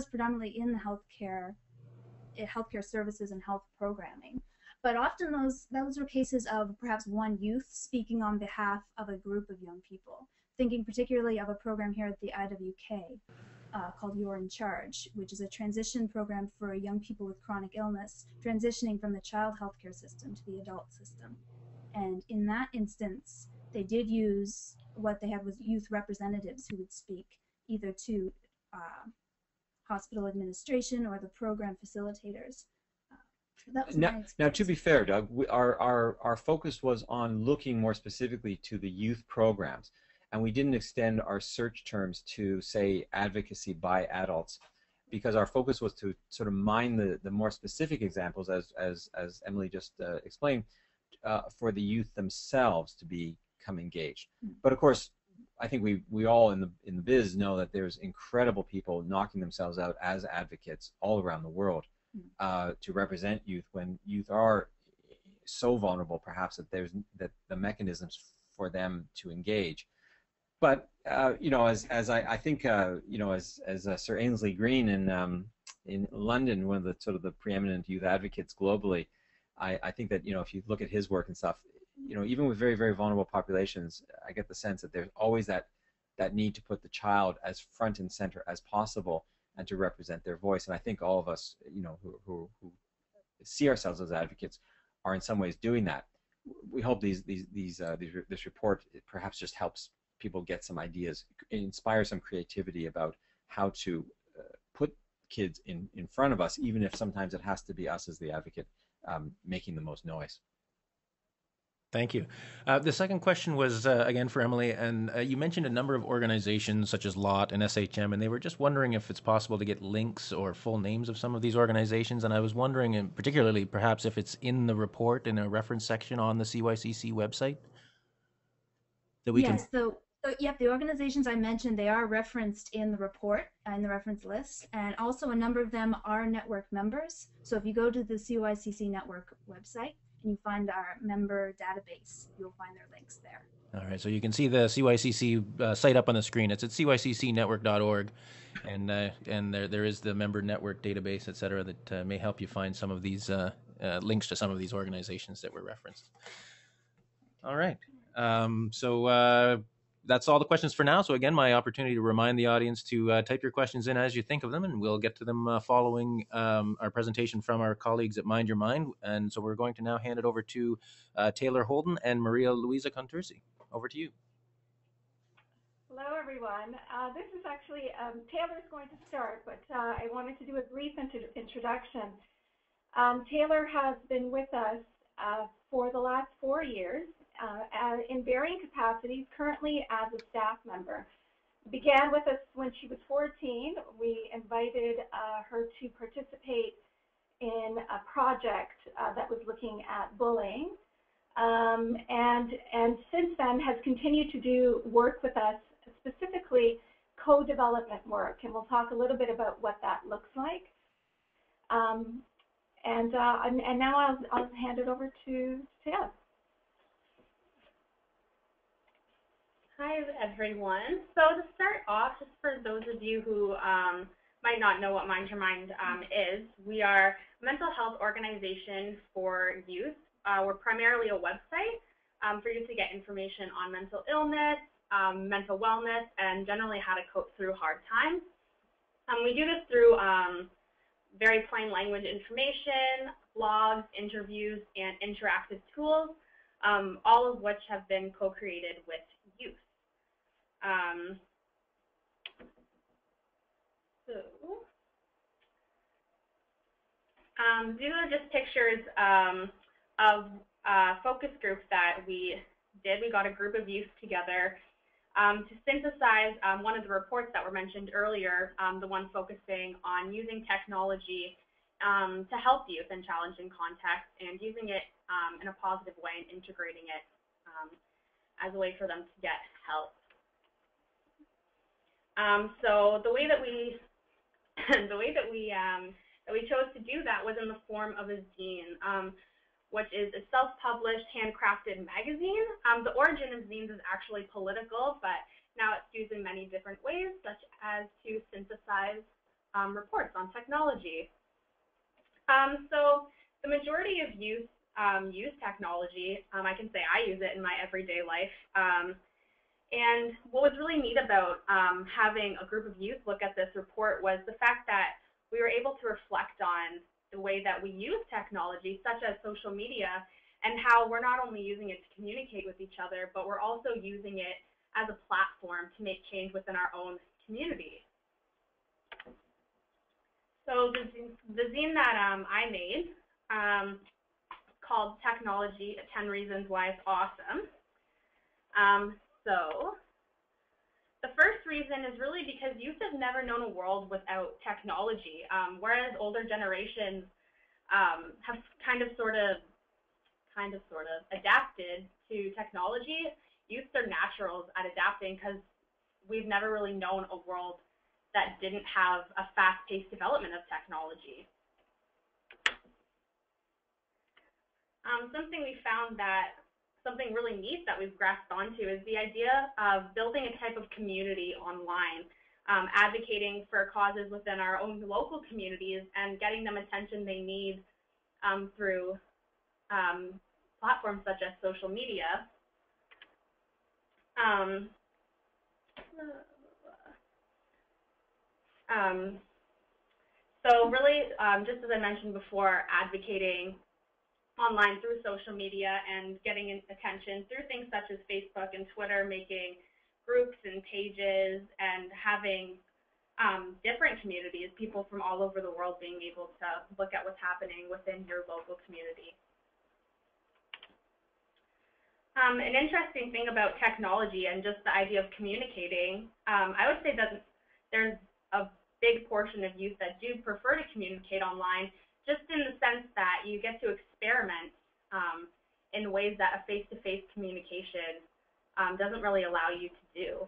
predominantly in the healthcare services and health programming. But often those were cases of perhaps one youth speaking on behalf of a group of young people. Thinking particularly of a program here at the IWK called You're in Charge, which is a transition program for young people with chronic illness transitioning from the child healthcare system to the adult system. And in that instance, they did use what they had was youth representatives who would speak either to hospital administration or the program facilitators. That was now, to be fair, Doug, our focus was on looking more specifically to the youth programs, and we didn't extend our search terms to, say, advocacy by adults, because our focus was to sort of mine the more specific examples, as Emily just explained, for the youth themselves to become engaged. But of course, I think we all in the biz know that there's incredible people knocking themselves out as advocates all around the world to represent youth, when youth are so vulnerable, perhaps that the mechanisms for them to engage. But as I think as Sir Ainsley Green in London, one of the sort of the preeminent youth advocates globally, I think that if you look at his work and stuff, even with very, very vulnerable populations, I get the sense that there's always that need to put the child as front and center as possible and to represent their voice. And I think all of us, who see ourselves as advocates, are in some ways doing that. We hope this report perhaps just helps people get some ideas, inspire some creativity about how to put kids in front of us, even if sometimes it has to be us as the advocate making the most noise. Thank you. The second question was, again, for Emily, and you mentioned a number of organizations such as LOT and SHM, and they were just wondering if it's possible to get links or full names of some of these organizations, and I was wondering, and particularly perhaps if it's in the report in a reference section on the CYCC website that we can... So, yep, the organizations I mentioned, they are referenced in the report, in the reference list, and also a number of them are network members. So if you go to the CYCC Network website and you find our member database, you'll find their links there. All right, so you can see the CYCC site up on the screen. It's at cyccnetwork.org, and there is the member network database, et cetera, that may help you find some of these links to some of these organizations that were referenced. All right. That's all the questions for now. So again, my opportunity to remind the audience to type your questions in as you think of them, and we'll get to them following our presentation from our colleagues at Mind Your Mind. And so we're going to now hand it over to Taylor Holden and Maria Luisa Contursi. Over to you. Hello, everyone. This is actually, Taylor's going to start, but I wanted to do a brief introduction. Taylor has been with us for the last 4 years in varying capacities, currently as a staff member. Began with us when she was 14. We invited her to participate in a project that was looking at bullying. And since then has continued to do work with us, specifically co-development work, and we'll talk a little bit about what that looks like. And now I'll hand it over to Taylor. Hi, everyone. So to start off, just for those of you who might not know what Mind Your Mind is, we are a mental health organization for youth. We're primarily a website for you to get information on mental illness, mental wellness, and generally how to cope through hard times. We do this through very plain language information, blogs, interviews, and interactive tools, all of which have been co-created with youth. These are just pictures of focus groups that we did. We got a group of youth together to synthesize one of the reports that were mentioned earlier, the one focusing on using technology to help youth in challenging contexts and using it in a positive way and integrating it as a way for them to get help. So the way that we chose to do that was in the form of a zine, which is a self-published, handcrafted magazine. The origin of zines is actually political, but now it's used in many different ways, such as to synthesize reports on technology. So the majority of youth use technology. I can say I use it in my everyday life. And what was really neat about having a group of youth look at this report was the fact that we were able to reflect on the way that we use technology, such as social media, and how we're not only using it to communicate with each other, but we're also using it as a platform to make change within our own community. So the zine that I made, called Technology, 10 Reasons Why It's Awesome. So the first reason is really because youth have never known a world without technology, whereas older generations have kind of sort of adapted to technology. Youth are naturals at adapting because we've never really known a world that didn't have a fast-paced development of technology. Something we found something really neat that we've grasped onto is the idea of building a type of community online, advocating for causes within our own local communities and getting them attention they need through platforms such as social media. So really, just as I mentioned before, advocating online through social media and getting attention through things such as Facebook and Twitter, making groups and pages and having different communities, people from all over the world being able to look at what's happening within your local community. An interesting thing about technology and just the idea of communicating, I would say that there's a big portion of youth that do prefer to communicate online, just in the sense that you get to experiment in ways that a face-to-face communication doesn't really allow you to do.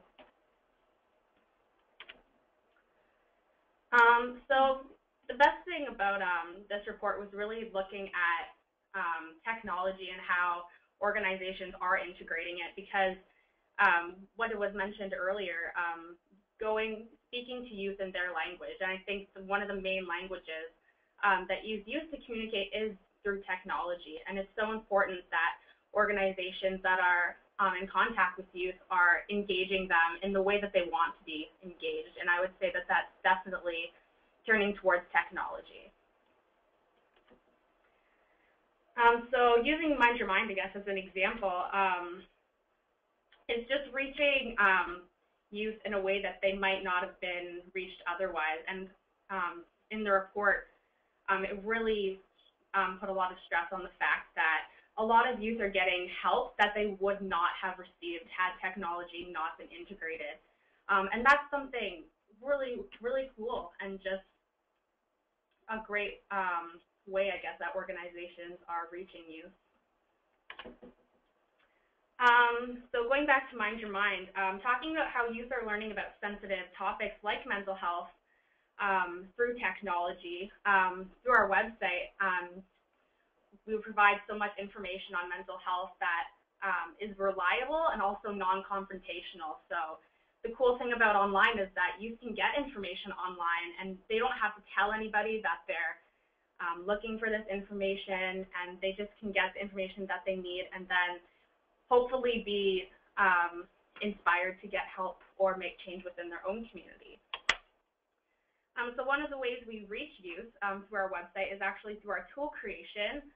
So the best thing about this report was really looking at technology and how organizations are integrating it, because what was mentioned earlier, speaking to youth in their language, and I think one of the main languages that youth use to communicate is through technology, and it's so important that organizations that are in contact with youth are engaging them in the way that they want to be engaged. And I would say that that's definitely turning towards technology. So using Mind Your Mind, I guess, as an example, is just reaching youth in a way that they might not have been reached otherwise. And in the report, it really put a lot of stress on the fact that a lot of youth are getting help that they would not have received had technology not been integrated. And that's something really, really cool and just a great way, I guess, that organizations are reaching youth. So going back to Mind Your Mind, talking about how youth are learning about sensitive topics like mental health through technology, through our website, we provide so much information on mental health that is reliable and also non-confrontational. So the cool thing about online is that you can get information online and they don't have to tell anybody that they're looking for this information, and they just can get the information that they need and then hopefully be inspired to get help or make change within their own community. So one of the ways we reach youth through our website is actually through our tool creation,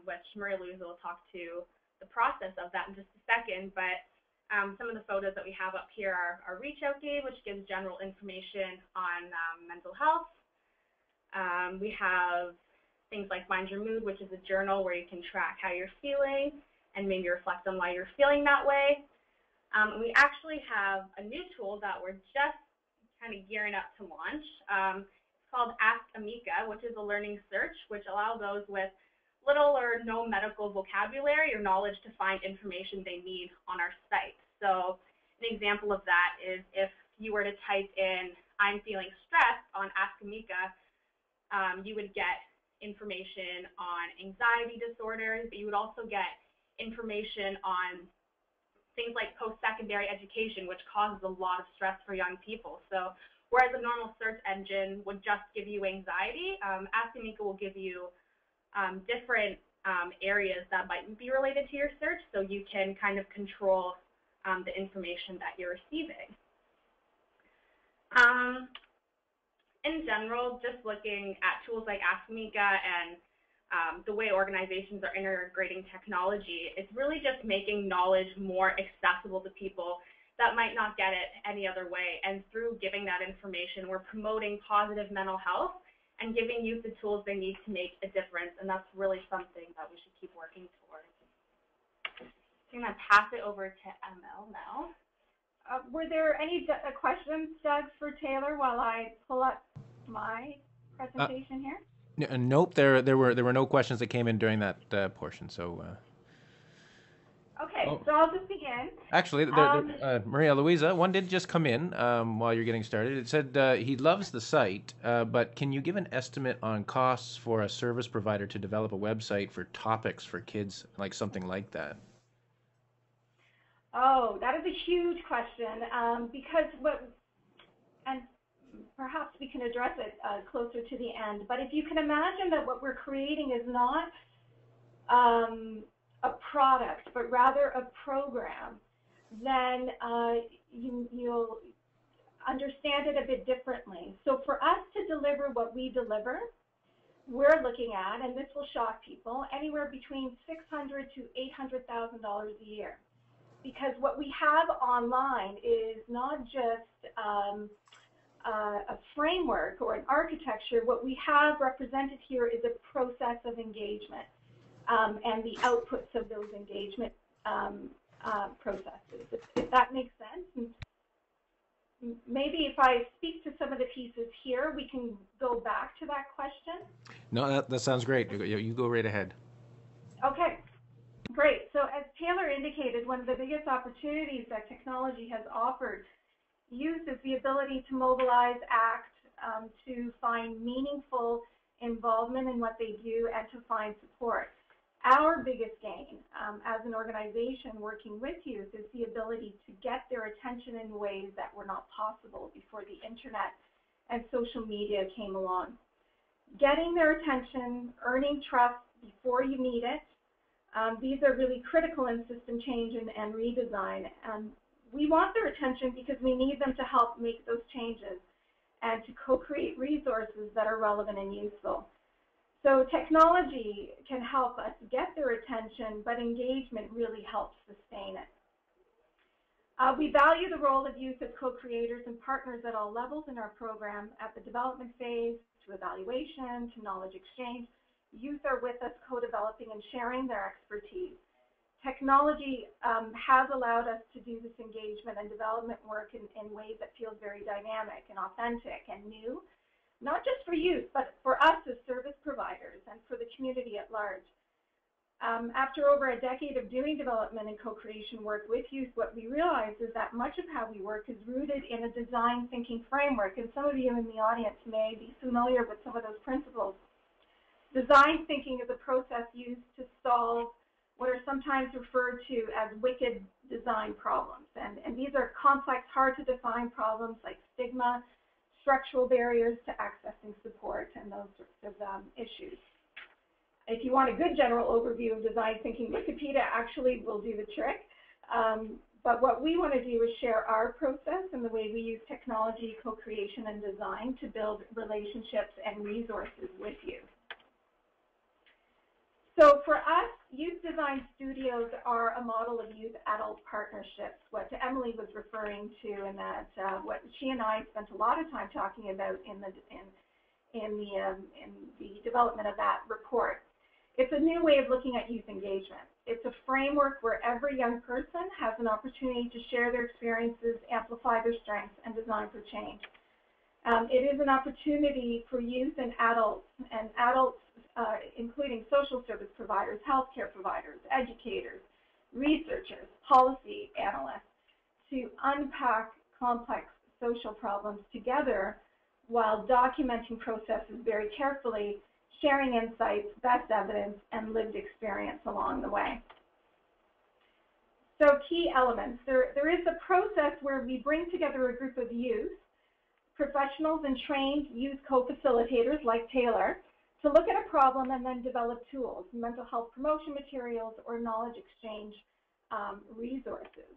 which Maria Louisa will talk to the process of that in just a second. But some of the photos that we have up here are our Reach Out Guide, which gives general information on mental health. We have things like Mind Your Mood, which is a journal where you can track how you're feeling and maybe reflect on why you're feeling that way. We actually have a new tool that we're just kind of gearing up to launch. It's called Ask Amika, which is a learning search, which allows those with little or no medical vocabulary or knowledge to find information they need on our site. So an example of that is if you were to type in, I'm feeling stressed on Ask Amika, you would get information on anxiety disorders, but you would also get information on things like post-secondary education, which causes a lot of stress for young people. So whereas a normal search engine would just give you anxiety, Ask Amika will give you different areas that might be related to your search, so you can kind of control the information that you're receiving. In general, just looking at tools like Ask Amika and the way organizations are integrating technology, it's really just making knowledge more accessible to people that might not get it any other way. And through giving that information, we're promoting positive mental health and giving youth the tools they need to make a difference. And that's really something that we should keep working towards. I'm going to pass it over to ML now. Were there any questions, Doug, for Taylor while I pull up my presentation here? Nope, there were no questions that came in during that portion. So. Okay, so I'll just begin. Actually, Maria Louisa, one did just come in while you're getting started. It said he loves the site, but can you give an estimate on costs for a service provider to develop a website for topics for kids, like something like that? Oh, that is a huge question because and perhaps we can address it closer to the end, but if you can imagine that what we're creating is not a product, but rather a program, then you'll understand it a bit differently. So for us to deliver what we deliver, we're looking at, and this will shock people, anywhere between $600,000 to $800,000 a year. Because what we have online is not just a framework or an architecture. What we have represented here is a process of engagement and the outputs of those engagement processes, if that makes sense. And maybe if I speak to some of the pieces here, we can go back to that question. No, that sounds great. You go right ahead. Okay. Great. So as Taylor indicated, one of the biggest opportunities that technology has offered youth is the ability to mobilize, act, to find meaningful involvement in what they do, and to find support. Our biggest gain as an organization working with youth is the ability to get their attention in ways that were not possible before the internet and social media came along. Getting their attention, earning trust before you need it, These are really critical in system change and redesign. We want their attention because we need them to help make those changes and to co-create resources that are relevant and useful. So technology can help us get their attention, but engagement really helps sustain it. We value the role of youth as co-creators and partners at all levels in our program, at the development phase, to evaluation, to knowledge exchange. Youth are with us co-developing and sharing their expertise. Technology has allowed us to do this engagement and development work in ways that feels very dynamic and authentic and new, not just for youth, but for us as service providers and for the community at large. After over a decade of doing development and co-creation work with youth, what we realize is that much of how we work is rooted in a design thinking framework, and some of you in the audience may be familiar with some of those principles. Design thinking is a process used to solve what are sometimes referred to as wicked design problems. And these are complex, hard to define problems like stigma, structural barriers to accessing support, and those sorts of issues. If you want a good general overview of design thinking, Wikipedia actually will do the trick. But what we want to do is share our process and the way we use technology, co-creation, and design to build relationships and resources with you. So for us, youth design studios are a model of youth-adult partnerships, what Emily was referring to, and that what she and I spent a lot of time talking about in the development of that report. It's a new way of looking at youth engagement. It's a framework where every young person has an opportunity to share their experiences, amplify their strengths, and design for change. It is an opportunity for youth and adults including social service providers, healthcare providers, educators, researchers, policy analysts, to unpack complex social problems together while documenting processes very carefully, sharing insights, best evidence, and lived experience along the way. So key elements. There is a process where we bring together a group of youth, professionals and trained youth co-facilitators like Taylor, to look at a problem and then develop tools, mental health promotion materials, or knowledge exchange resources.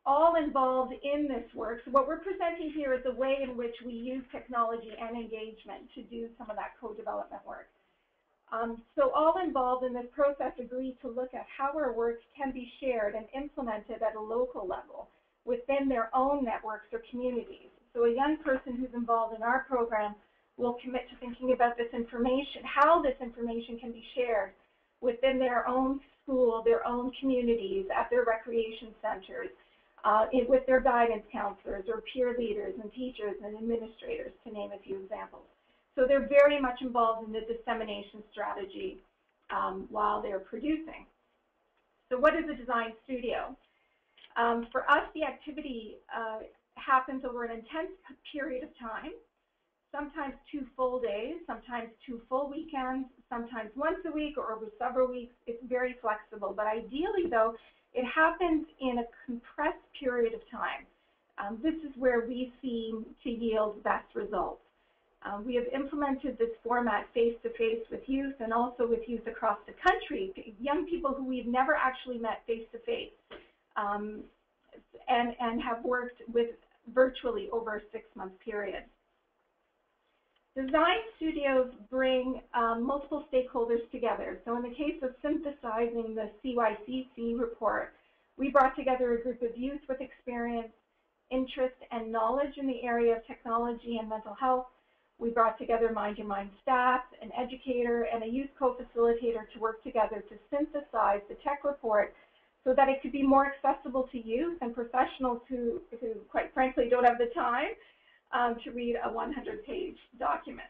All involved in this work. So what we're presenting here is the way in which we use technology and engagement to do some of that co-development work. So all involved in this process agree to look at how our work can be shared and implemented at a local level within their own networks or communities. So a young person who's involved in our program will commit to thinking about this information, how this information can be shared within their own school, their own communities, at their recreation centers, with their guidance counselors or peer leaders and teachers and administrators, to name a few examples. So they're very much involved in the dissemination strategy while they're producing. So what is a design studio? For us, the activity happens over an intense period of time, sometimes 2 full days, sometimes 2 full weekends, sometimes once a week or over several weeks. It's very flexible, but ideally, though, it happens in a compressed period of time. This is where we seem to yield best results. We have implemented this format face-to-face with youth and also with youth across the country, young people who we've never actually met face-to-face, and have worked with virtually over a 6-month period. Design studios bring multiple stakeholders together. So in the case of synthesizing the CYCC report, we brought together a group of youth with experience, interest, and knowledge in the area of technology and mental health. We brought together Mind Your Mind staff, an educator, and a youth co-facilitator to work together to synthesize the tech report so that it could be more accessible to youth and professionals who quite frankly don't have the time to read a 100-page document.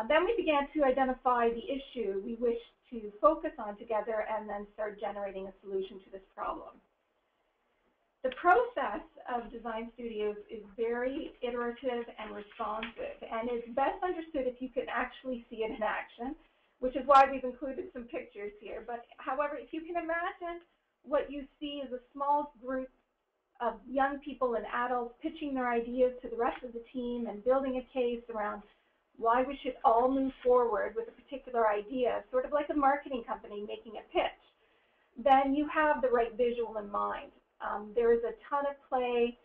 Then we began to identify the issue we wish to focus on together and then start generating a solution to this problem. The process of design studios is very iterative and responsive, and is best understood if you can actually see it in action, which is why we've included some pictures here. But however, if you can imagine what you see is a small group of young people and adults pitching their ideas to the rest of the team and building a case around why we should all move forward with a particular idea, sort of like a marketing company making a pitch, then you have the right visual in mind. There is a ton of play,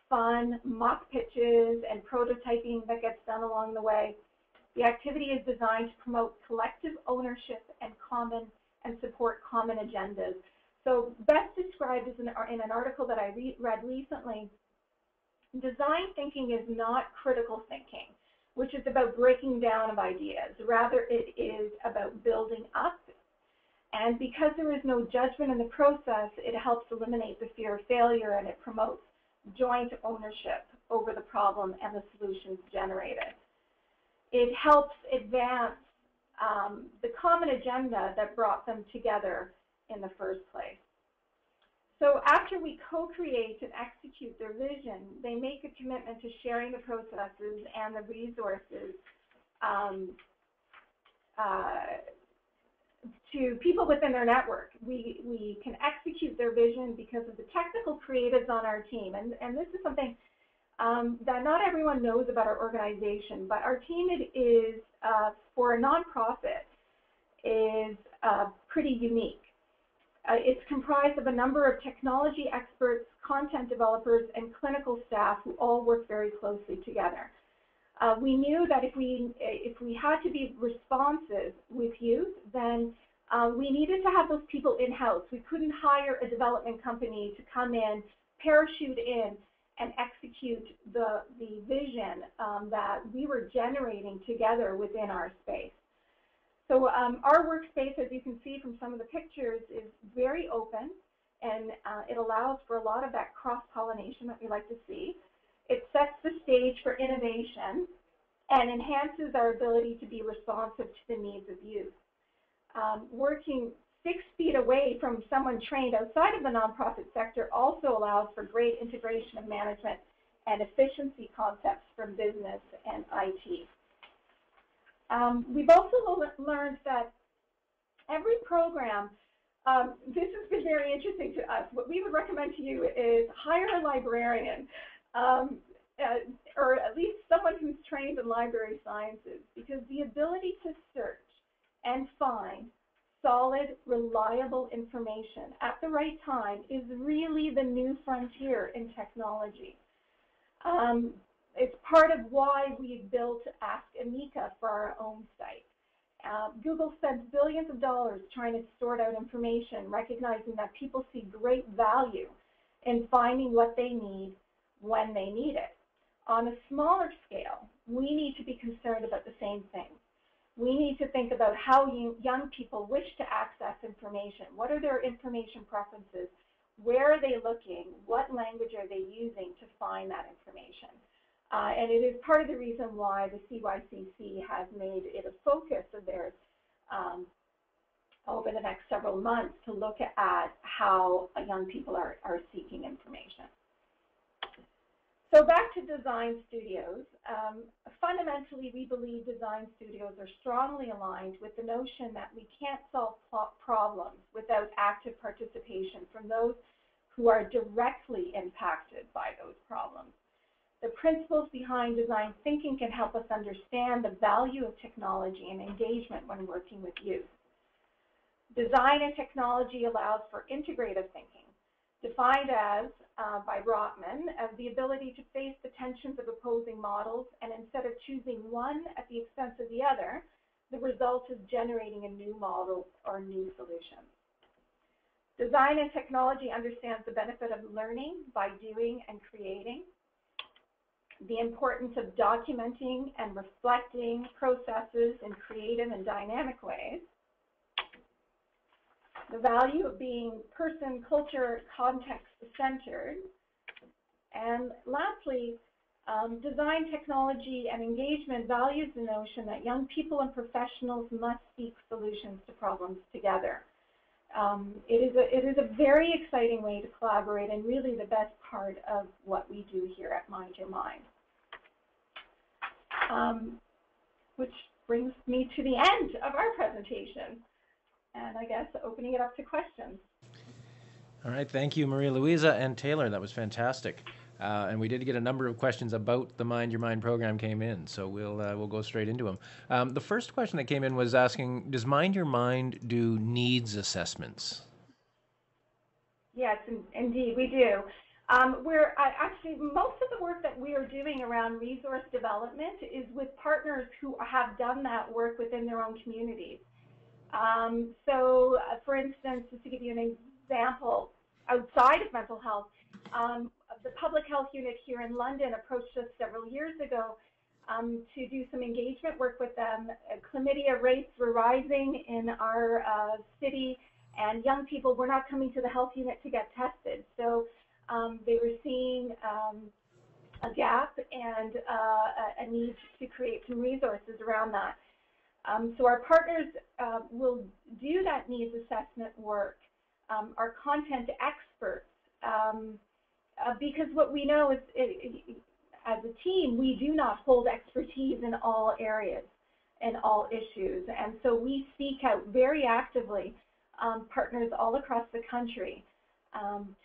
fun, mock pitches, and prototyping that gets done along the way. The activity is designed to promote collective ownership and support common agendas. So best described is in an article that I read recently, design thinking is not critical thinking, which is about breaking down of ideas. Rather, it is about building up. And because there is no judgment in the process, it helps eliminate the fear of failure, and it promotes joint ownership over the problem and the solutions generated. It helps advance the common agenda that brought them together in the first place. So after we co-create and execute their vision, they make a commitment to sharing the processes and the resources to people within their network. We can execute their vision because of the technical creatives on our team. And this is something that not everyone knows about our organization, but our team is, for a nonprofit, is pretty unique. It's comprised of a number of technology experts, content developers, and clinical staff who all work very closely together. We knew that if we had to be responsive with youth, then we needed to have those people in-house. We couldn't hire a development company to come in, parachute in, and execute the vision that we were generating together within our space. So our workspace, as you can see from some of the pictures, is very open, and it allows for a lot of that cross-pollination that we like to see. It sets the stage for innovation and enhances our ability to be responsive to the needs of youth. Working 6 feet away from someone trained outside of the nonprofit sector also allows for great integration of management and efficiency concepts from business and IT. We've also learned that every program, this has been very interesting to us. What we would recommend to you is hire a librarian, or at least someone who's trained in library sciences, because the ability to search and find solid, reliable information at the right time is really the new frontier in technology. It's part of why we built Ask Amika for our own site. Google spends billions of dollars trying to sort out information, recognizing that people see great value in finding what they need when they need it. On a smaller scale, we need to be concerned about the same thing. We need to think about how young people wish to access information. What are their information preferences? Where are they looking? What language are they using to find that information? And it is part of the reason why the CYCC has made it a focus of theirs over the next several months to look at how young people are seeking information. So back to design studios. Fundamentally, we believe design studios are strongly aligned with the notion that we can't solve problems without active participation from those who are directly impacted by those problems. The principles behind design thinking can help us understand the value of technology and engagement when working with youth. Design and technology allows for integrative thinking, defined as, by Rotman, as the ability to face the tensions of opposing models, and instead of choosing one at the expense of the other, the result is generating a new model or new solution. Design and technology understands the benefit of learning by doing and creating, the importance of documenting and reflecting processes in creative and dynamic ways, the value of being person, culture, context-centered, and lastly, design, technology, and engagement values the notion that young people and professionals must seek solutions to problems together. It is a very exciting way to collaborate, and really the best part of what we do here at Mind Your Mind. Which brings me to the end of our presentation, and I guess opening it up to questions. All right, thank you, Maria Luisa and Taylor. That was fantastic. And we did get a number of questions about the Mind Your Mind program came in, so we'll go straight into them. The first question that came in was asking, does Mind Your Mind do needs assessments? Yes, indeed, we do. We're actually, most of the work that we are doing around resource development is with partners who have done that work within their own communities. For instance, just to give you an example, outside of mental health, the public health unit here in London approached us several years ago to do some engagement work with them. Chlamydia rates were rising in our city, and young people were not coming to the health unit to get tested. So they were seeing a gap and a need to create some resources around that. So our partners will do that needs assessment work, our content experts, because what we know is, as a team, we do not hold expertise in all areas and all issues. And so we seek out very actively partners all across the country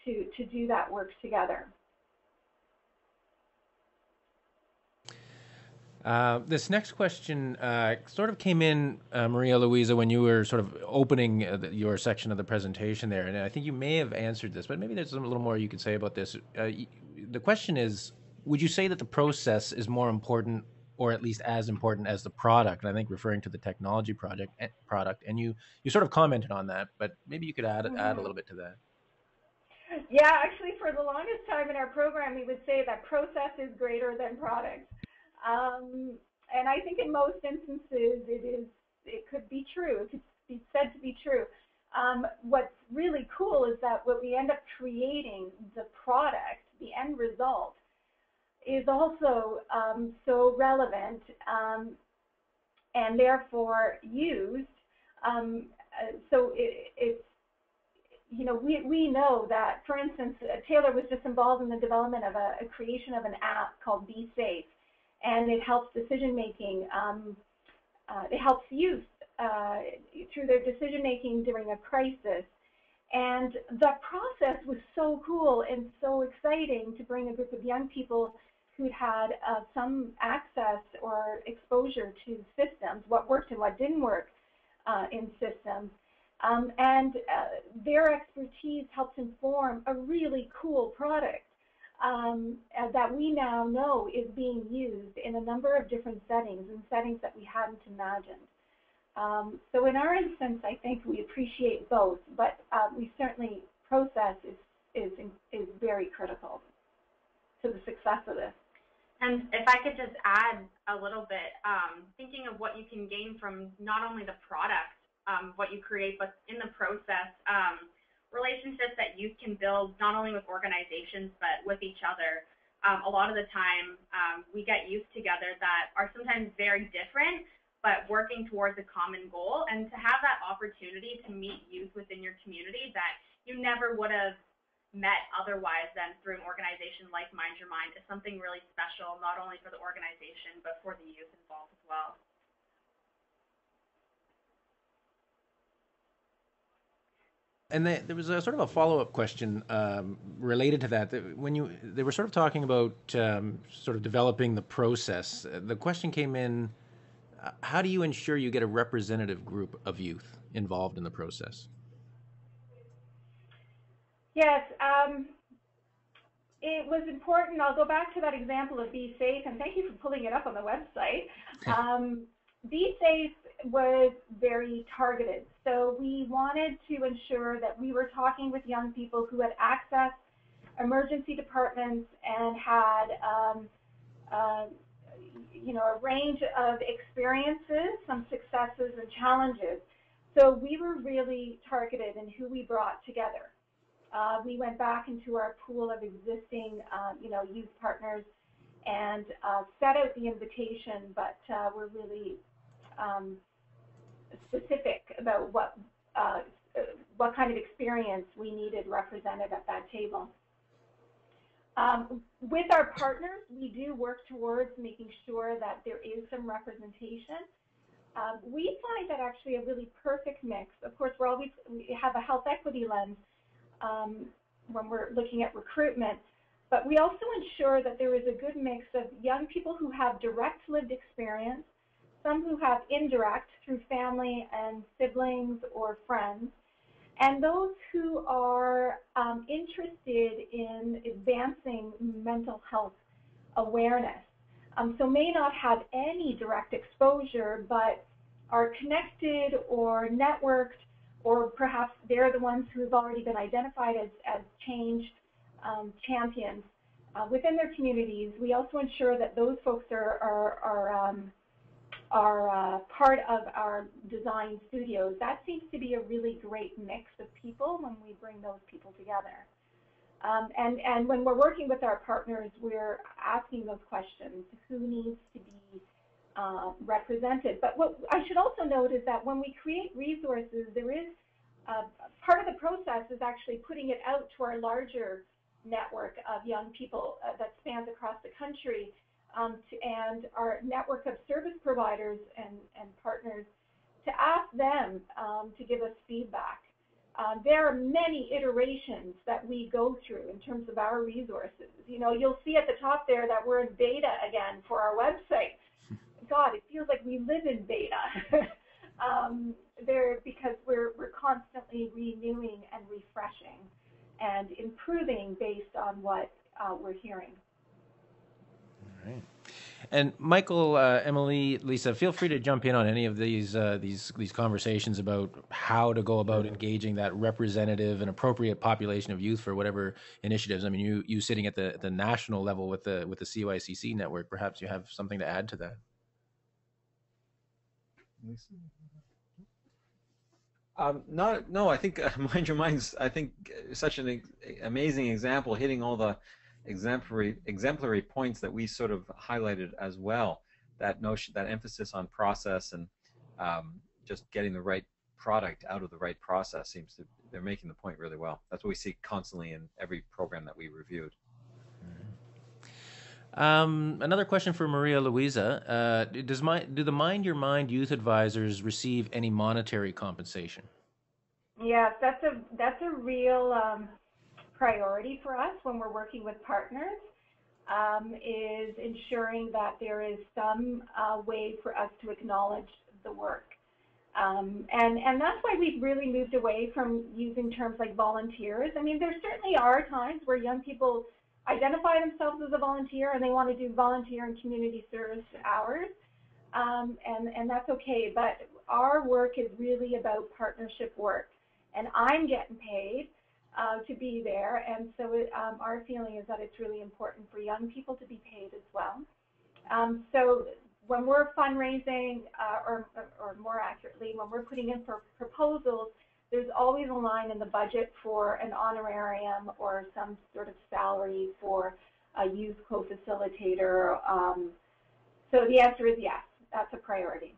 to do that work together. This next question sort of came in, Maria Louisa, when you were sort of opening your section of the presentation there, and I think you may have answered this, but maybe there's a little more you could say about this. The question is, would you say that the process is more important, or at least as important as the product? And I think referring to the technology product, and you sort of commented on that, but maybe you could add a little bit to that. Yeah, actually, for the longest time in our program, we would say that process is greater than product. And I think in most instances it could be true, it could be said to be true. What's really cool is that what we end up creating, the product, the end result, is also so relevant and therefore used. So it's, you know, we know that, for instance, Taylor was just involved in the development of a creation of an app called Be Safe. And it helps decision making. It helps youth through their decision making during a crisis. And the process was so cool and so exciting to bring a group of young people who'd had some access or exposure to systems, what worked and what didn't work in systems. And their expertise helps inform a really cool product that we now know is being used in a number of different settings, and settings that we hadn't imagined. So in our instance, I think we appreciate both, but we certainly, process is very critical to the success of this. And if I could just add a little bit, thinking of what you can gain from not only the product, what you create, but in the process, relationships that youth can build not only with organizations but with each other. A lot of the time we get youth together that are sometimes very different but working towards a common goal, and to have that opportunity to meet youth within your community that you never would have met otherwise than through an organization like Mind Your Mind is something really special, not only for the organization but for the youth involved as well. And there was a sort of a follow-up question related to that. When they were sort of talking about sort of developing the process, the question came in, how do you ensure you get a representative group of youth involved in the process? Yes, it was important. I'll go back to that example of Be Safe, and thank you for pulling it up on the website. Be Safe was very targeted. So we wanted to ensure that we were talking with young people who had accessed emergency departments and had you know, a range of experiences, some successes and challenges. So we were really targeted in who we brought together. We went back into our pool of existing you know, youth partners and set out the invitation, but we're really specific about what kind of experience we needed represented at that table. With our partners, we do work towards making sure that there is some representation. We find that actually a really perfect mix. Of course, we have a health equity lens when we're looking at recruitment, But we also ensure that there is a good mix of young people who have direct lived experience, some who have indirect through family and siblings or friends, and those who are interested in advancing mental health awareness. So may not have any direct exposure, but are connected or networked, or perhaps they're the ones who have already been identified as change champions within their communities. We also ensure that those folks are part of our design studios. That seems to be a really great mix of people when we bring those people together. And when we're working with our partners, we're asking those questions: who needs to be represented? But what I should also note is that when we create resources, there is part of the process is actually putting it out to our larger network of young people that spans across the country, and our network of service providers and partners, to ask them to give us feedback. There are many iterations that we go through in terms of our resources. You know, you'll see at the top there that we're in beta again for our website. God, it feels like we live in beta. Because we're constantly renewing and refreshing and improving based on what we're hearing. All right. And Michael, Emily, Lisa, feel free to jump in on any of these conversations about how to go about engaging that representative and appropriate population of youth for whatever initiatives. I mean, you sitting at the national level with the CYCC network, perhaps you have something to add to that. Lisa? No, I think Mind Your Mind's, I think, such an amazing example, hitting all the exemplary points that we sort of highlighted as well. That notion, that emphasis on process and just getting the right product out of the right process they're making the point really well. That's what we see constantly in every program that we reviewed. Another question for Maria Luisa. Do the Mind Your Mind youth advisors receive any monetary compensation? Yes, that's a real priority for us when we're working with partners, is ensuring that there is some way for us to acknowledge the work. And that's why we've really moved away from using terms like volunteers. I mean, there certainly are times where young people identify themselves as a volunteer and they want to do volunteer and community service hours, and that's okay. But our work is really about partnership work, and I'm getting paid to be there, and so our feeling is that it's really important for young people to be paid as well. So when we're fundraising, or more accurately, when we're putting in for proposals, there's always a line in the budget for an honorarium or some sort of salary for a youth co-facilitator. So the answer is yes, that's a priority.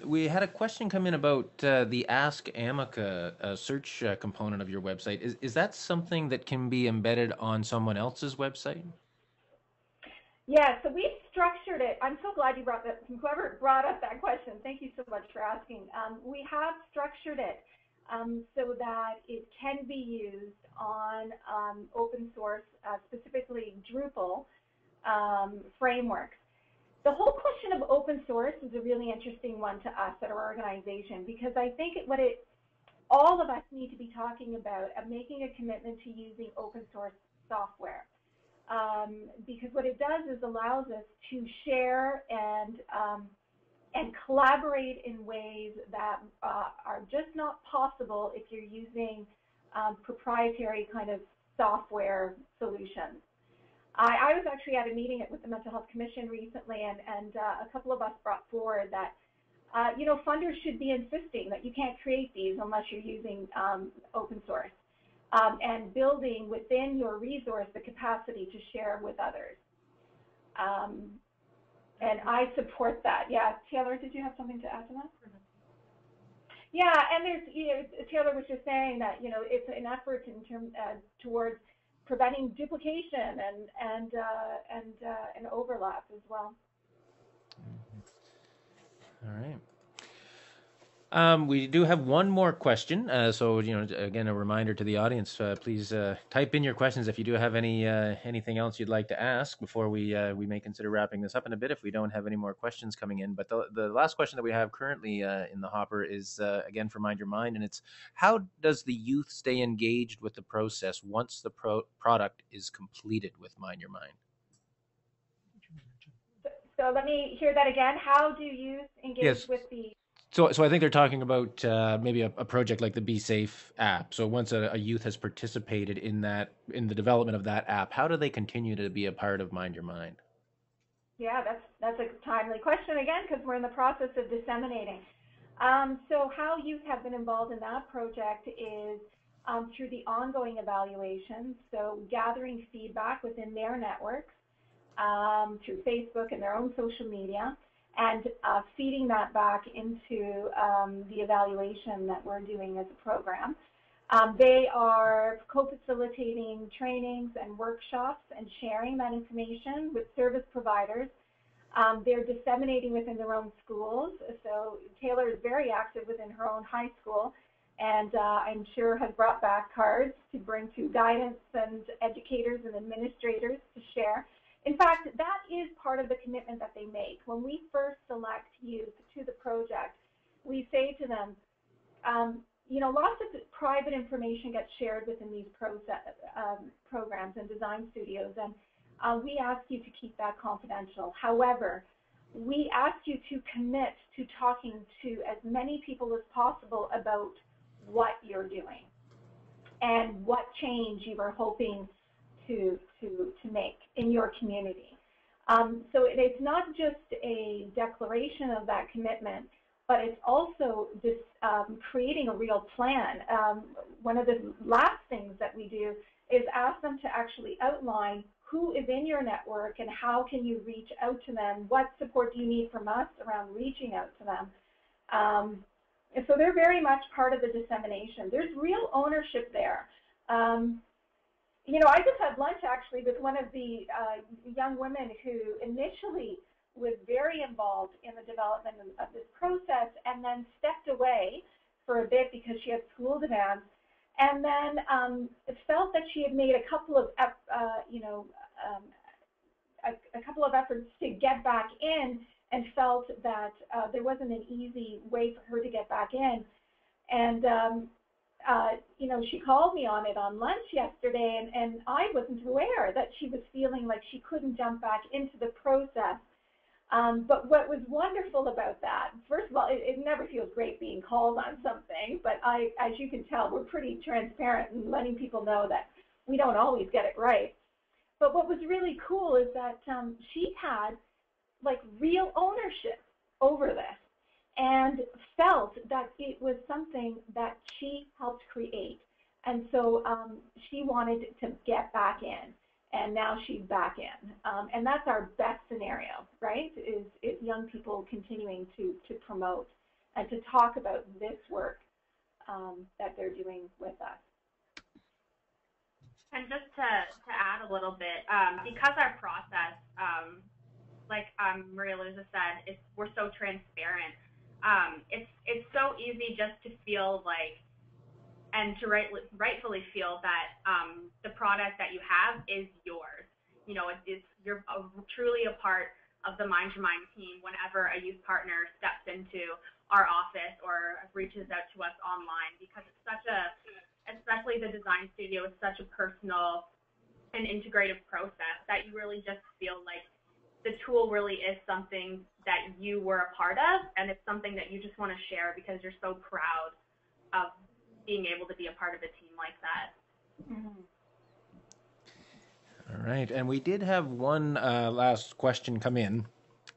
We had a question come in about the Ask Amica search component of your website. Is that something that can be embedded on someone else's website? Yeah, so we've structured it. I'm so glad you brought that. Whoever brought up that question, thank you so much for asking. We have structured it so that it can be used on open source, specifically Drupal frameworks. The whole question of open source is a really interesting one to us at our organization, because I think all of us need to be talking about making a commitment to using open source software. Because what it does is allows us to share and collaborate in ways that are just not possible if you're using proprietary kind of software solutions. I was actually at a meeting with the Mental Health Commission recently, and a couple of us brought forward that funders should be insisting that you can't create these unless you're using open source. And building within your resource the capacity to share with others. And I support that. Yeah, Taylor, did you have something to add to that? Yeah, and there's, Taylor was just saying that, it's an effort in terms towards preventing duplication and overlap as well. All right. We do have one more question. So, again, a reminder to the audience, please type in your questions if you do have anything else you'd like to ask before we may consider wrapping this up in a bit if we don't have any more questions coming in. But the last question that we have currently in the hopper is, again, for Mind Your Mind, and it's, how does the youth stay engaged with the process once the product is completed with Mind Your Mind? So let me hear that again. How do youth engage with the... So I think they're talking about maybe a project like the Be Safe app. So once a youth has participated in the development of that app, how do they continue to be a part of Mind Your Mind? Yeah, that's a timely question again, because we're in the process of disseminating. So how youth have been involved in that project is through the ongoing evaluations, so gathering feedback within their networks, through Facebook and their own social media, and feeding that back into the evaluation that we're doing as a program. They are co-facilitating trainings and workshops and sharing that information with service providers. They're disseminating within their own schools. So Taylor is very active within her own high school, and I'm sure has brought back cards to bring to guidance and educators and administrators to share. In fact, that is part of the commitment that they make. When we first select youth to the project, we say to them, lots of private information gets shared within these programs and design studios, and we ask you to keep that confidential. However, we ask you to commit to talking to as many people as possible about what you're doing and what change you are hoping to make in your community. So it's not just a declaration of that commitment, but it's also this creating a real plan. One of the last things that we do is ask them to actually outline who is in your network and how can you reach out to them, what support do you need from us around reaching out to them. And so they're very much part of the dissemination. There's real ownership there. I just had lunch actually with one of the young women who initially was very involved in the development of this process and then stepped away for a bit because she had school demands, and then felt that she had made a couple of efforts to get back in, and felt that there wasn't an easy way for her to get back in. And she called me on it on lunch yesterday, and I wasn't aware that she was feeling like she couldn't jump back into the process. But what was wonderful about that, first of all, it never feels great being called on something, but as you can tell, we're pretty transparent in letting people know that we don't always get it right. But what was really cool is that she had real ownership over this and felt that it was something that she helped create. And so she wanted to get back in, and now she's back in. And that's our best scenario, right, is young people continuing to promote and to talk about this work that they're doing with us. And just to add a little bit, because our process, like Maria Luisa said, we're so transparent. It's so easy just to feel like, and to rightfully feel that the product that you have is yours. You're truly a part of the Mind Your Mind team whenever a youth partner steps into our office or reaches out to us online, because it's especially the design studio, is such a personal and integrative process that you really just feel like the tool really is something that you were a part of, and it's something that you just want to share because you're so proud of being able to be a part of a team like that. Mm-hmm. All right, and we did have one last question come in,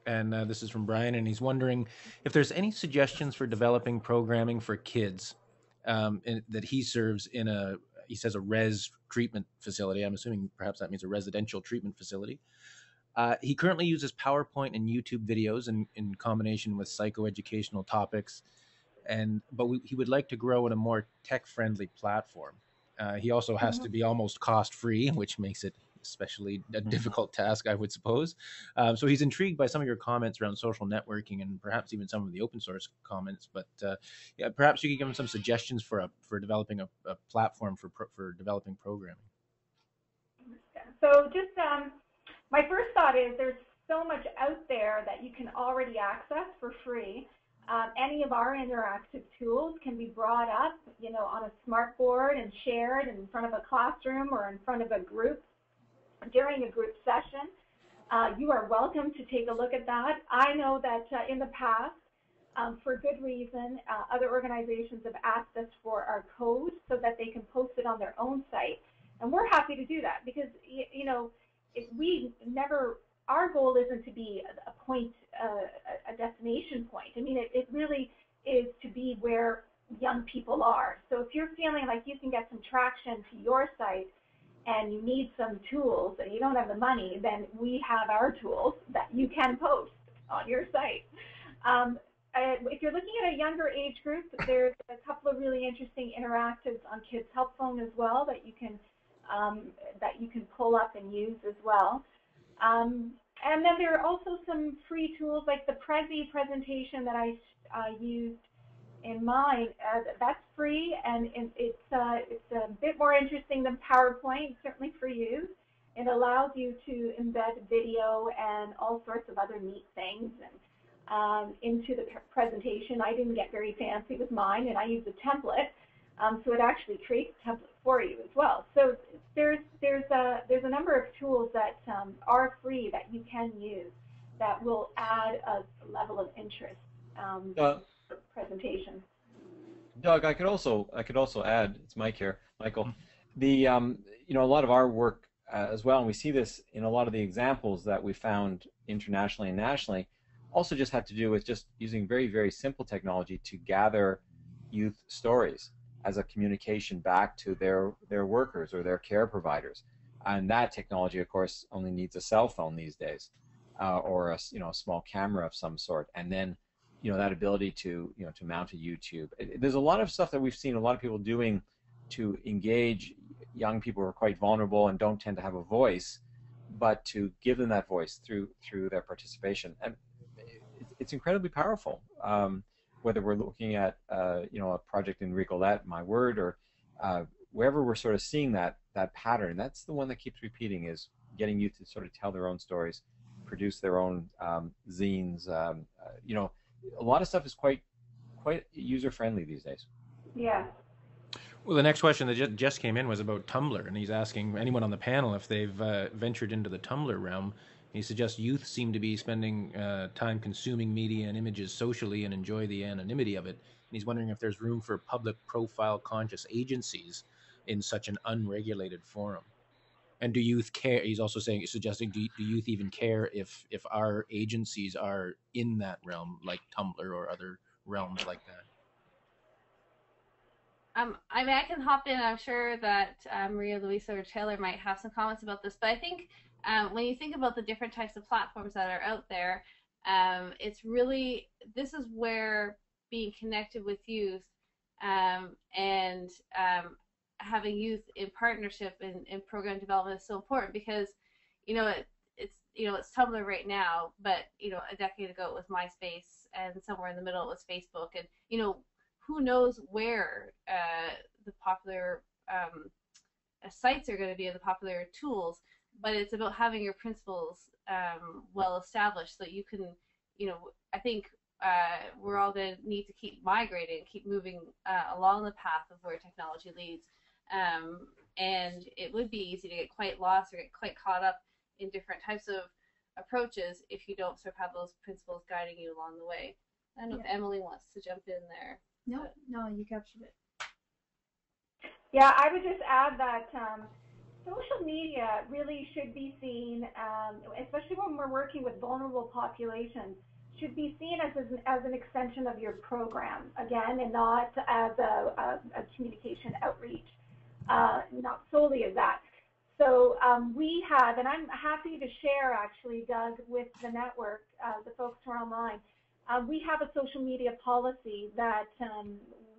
and this is from Brian, and he's wondering if there's any suggestions for developing programming for kids that he serves in a res treatment facility. I'm assuming perhaps that means a residential treatment facility. He currently uses PowerPoint and YouTube videos in combination with psychoeducational topics, but he would like to grow in a more tech-friendly platform. He also has to be almost cost-free, which makes it especially a difficult task, I would suppose. So he's intrigued by some of your comments around social networking and perhaps even some of the open source comments. But yeah, perhaps you could give him some suggestions for developing a platform for developing programming. So just my first thought is there's so much out there that you can already access for free. Any of our interactive tools can be brought up, on a smart board and shared in front of a classroom or in front of a group during a group session. You are welcome to take a look at that. I know that in the past, for good reason, other organizations have asked us for our code so that they can post it on their own site. And we're happy to do that because, our goal isn't to be a point, a destination point. I mean, it really is to be where young people are. So if you're feeling like you can get some traction to your site and you need some tools and you don't have the money, then we have our tools that you can post on your site. If you're looking at a younger age group, there's a couple of really interesting interactives on Kids Help Phone as well that you can pull up and use as well. And then there are also some free tools like the Prezi presentation that I used in mine. That's free, and it's a bit more interesting than PowerPoint, certainly for you. It allows you to embed video and all sorts of other neat things into the presentation. I didn't get very fancy with mine, and I used a template, so it actually creates a template for you as well. So there's a number of tools that are free that you can use that will add a level of interest presentation. Doug, I could also add. It's Mike here, Michael. The a lot of our work as well, and we see this in a lot of the examples that we found internationally and nationally, also just have to do with just using very, very simple technology to gather youth stories as a communication back to their workers or their care providers. And that technology, of course, only needs a cell phone these days, or a small camera of some sort, and then that ability to to mount a YouTube. There's a lot of stuff that we've seen a lot of people doing to engage young people who are quite vulnerable and don't tend to have a voice, but to give them that voice through their participation. And it's incredibly powerful. Whether we're looking at a project in Recolette, My Word, or wherever we're sort of seeing that pattern, that's the one that keeps repeating, is getting youth to sort of tell their own stories, produce their own zines. A lot of stuff is quite user friendly these days. Yeah. Well, the next question that just came in was about Tumblr, and he's asking anyone on the panel if they've ventured into the Tumblr realm. He suggests youth seem to be spending time consuming media and images socially and enjoy the anonymity of it. And he's wondering if there's room for public profile conscious agencies in such an unregulated forum. And do youth care? He's also suggesting, do youth even care if our agencies are in that realm, like Tumblr or other realms like that? I mean, I can hop in. I'm sure that Maria, Luisa, or Taylor might have some comments about this, but I think when you think about the different types of platforms that are out there, it's really, this is where being connected with youth and having youth in partnership in program development is so important, because it's Tumblr right now, but a decade ago it was MySpace, and somewhere in the middle it was Facebook, and who knows where the popular sites are going to be, the popular tools. But it's about having your principles well established, so that you can, I think we're all going to need to keep migrating, keep moving along the path of where technology leads. And it would be easy to get quite lost or get quite caught up in different types of approaches if you don't sort of have those principles guiding you along the way. I don't know if Emily wants to jump in there. No, you captured it. Yeah, I would just add that social media really should be seen, especially when we're working with vulnerable populations, should be seen as an extension of your program, again, and not as a communication outreach, not solely as that. So we have, and I'm happy to share actually, Doug, with the network, the folks who are online, we have a social media policy that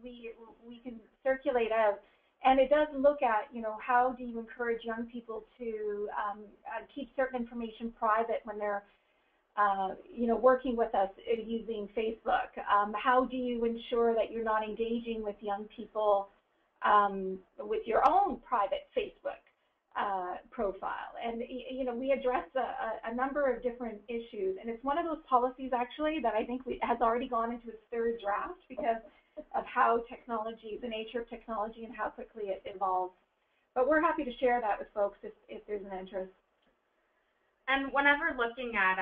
we can circulate out. And it does look at, how do you encourage young people to keep certain information private when they're, working with us using Facebook? How do you ensure that you're not engaging with young people with your own private Facebook profile? And, we address a number of different issues. And it's one of those policies, actually, that I think has already gone into its third draft because of how technology, the nature of technology and how quickly it evolves. But we're happy to share that with folks if there's an interest. And whenever looking at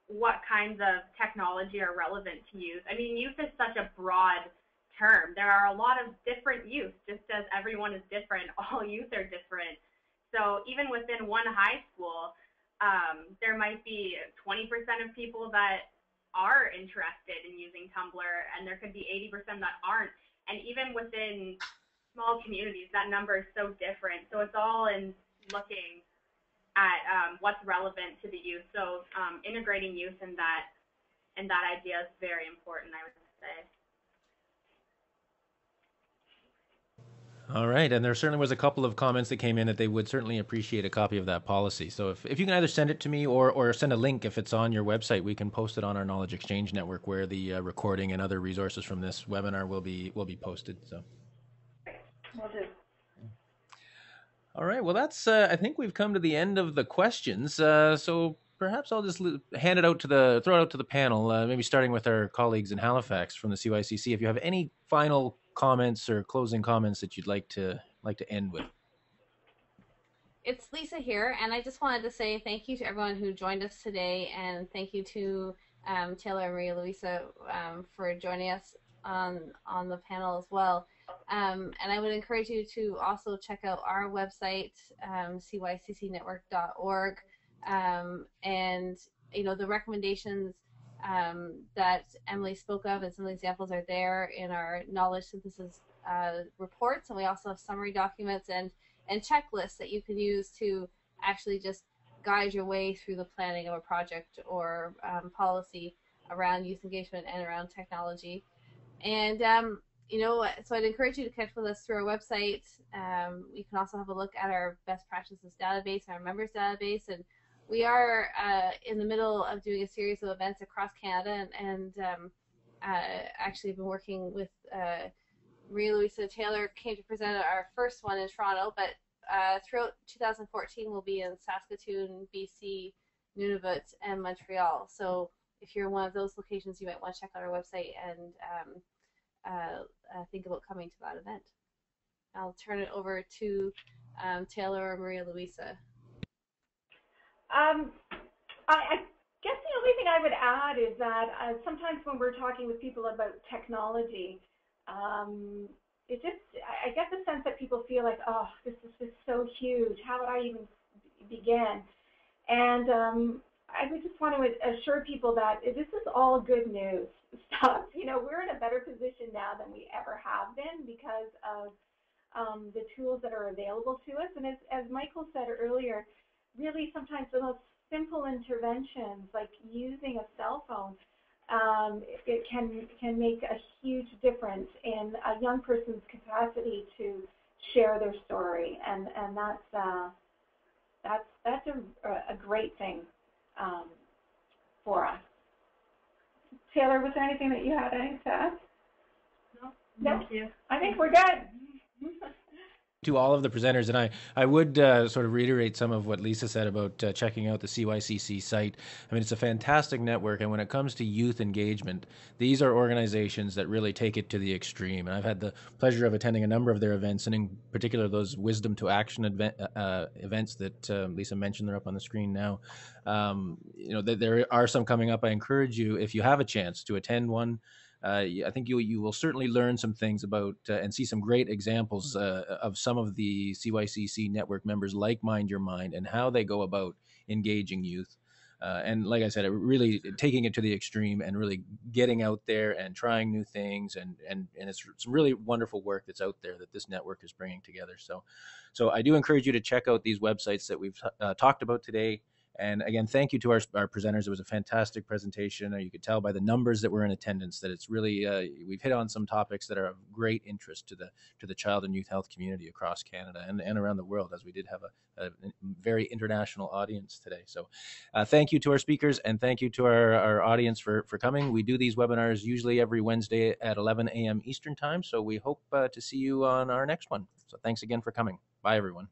what kinds of technology are relevant to youth, I mean, youth is such a broad term. There are a lot of different youth, just as everyone is different, all youth are different. So even within one high school, there might be 20% of people that are interested in using Tumblr, and there could be 80% that aren't. And even within small communities, that number is so different. So it's all in looking at what's relevant to the youth. So integrating youth in that idea is very important, I would say. All right, and there certainly was a couple of comments that came in that they would certainly appreciate a copy of that policy. So if you can either send it to me or send a link if it's on your website, we can post it on our Knowledge Exchange Network where the recording and other resources from this webinar will be posted. So. Will do. All right, well, that's I think we've come to the end of the questions. So perhaps I'll just throw it out to the panel, maybe starting with our colleagues in Halifax from the CYCC. If you have any final comments or closing comments that you'd like to end with. It's Lisa here, and I just wanted to say thank you to everyone who joined us today, and thank you to Taylor and Maria Luisa for joining us on the panel as well. And I would encourage you to also check out our website, CYCCnetwork.org, and the recommendations that Emily spoke of and some of the examples are there in our knowledge synthesis reports, and we also have summary documents and checklists that you can use to actually just guide your way through the planning of a project or policy around youth engagement and around technology. And so I'd encourage you to connect with us through our website. You can also have a look at our best practices database, our members database, and we are in the middle of doing a series of events across Canada, and actually been working with Maria Luisa Taylor came to present our first one in Toronto, but throughout 2014 we'll be in Saskatoon, BC, Nunavut, and Montreal. So if you're in one of those locations, you might want to check out our website and think about coming to that event. I'll turn it over to Taylor or Maria Luisa. I guess the only thing I would add is that sometimes when we're talking with people about technology, it just, I get the sense that people feel like, oh, this is just so huge. How would I even begin? And I would just want to assure people that this is all good news stuff. We're in a better position now than we ever have been because of the tools that are available to us. And as Michael said earlier, really sometimes the most simple interventions, like using a cell phone, it can make a huge difference in a young person's capacity to share their story, and that's a great thing for us. Taylor, was there anything that you had to add? No, thank you. I think we're good. To all of the presenters, and I would sort of reiterate some of what Lisa said about checking out the CYCC site. I mean, it's a fantastic network, and when it comes to youth engagement, these are organizations that really take it to the extreme. And I've had the pleasure of attending a number of their events, and in particular those Wisdom to Action events that Lisa mentioned. They're up on the screen now. There are some coming up. I encourage you, if you have a chance, to attend one. I think you will certainly learn some things about and see some great examples of some of the CYCC network members like Mind Your Mind and how they go about engaging youth. And like I said, really taking it to the extreme and really getting out there and trying new things. And it's some really wonderful work that's out there that this network is bringing together. So I do encourage you to check out these websites that we've talked about today. And again, thank you to our presenters. It was a fantastic presentation. You could tell by the numbers that were in attendance that it's really, we've hit on some topics that are of great interest to the child and youth health community across Canada and around the world, as we did have a very international audience today. So thank you to our speakers, and thank you to our audience for coming. We do these webinars usually every Wednesday at 11 a.m. Eastern time. So we hope to see you on our next one. So thanks again for coming. Bye, everyone.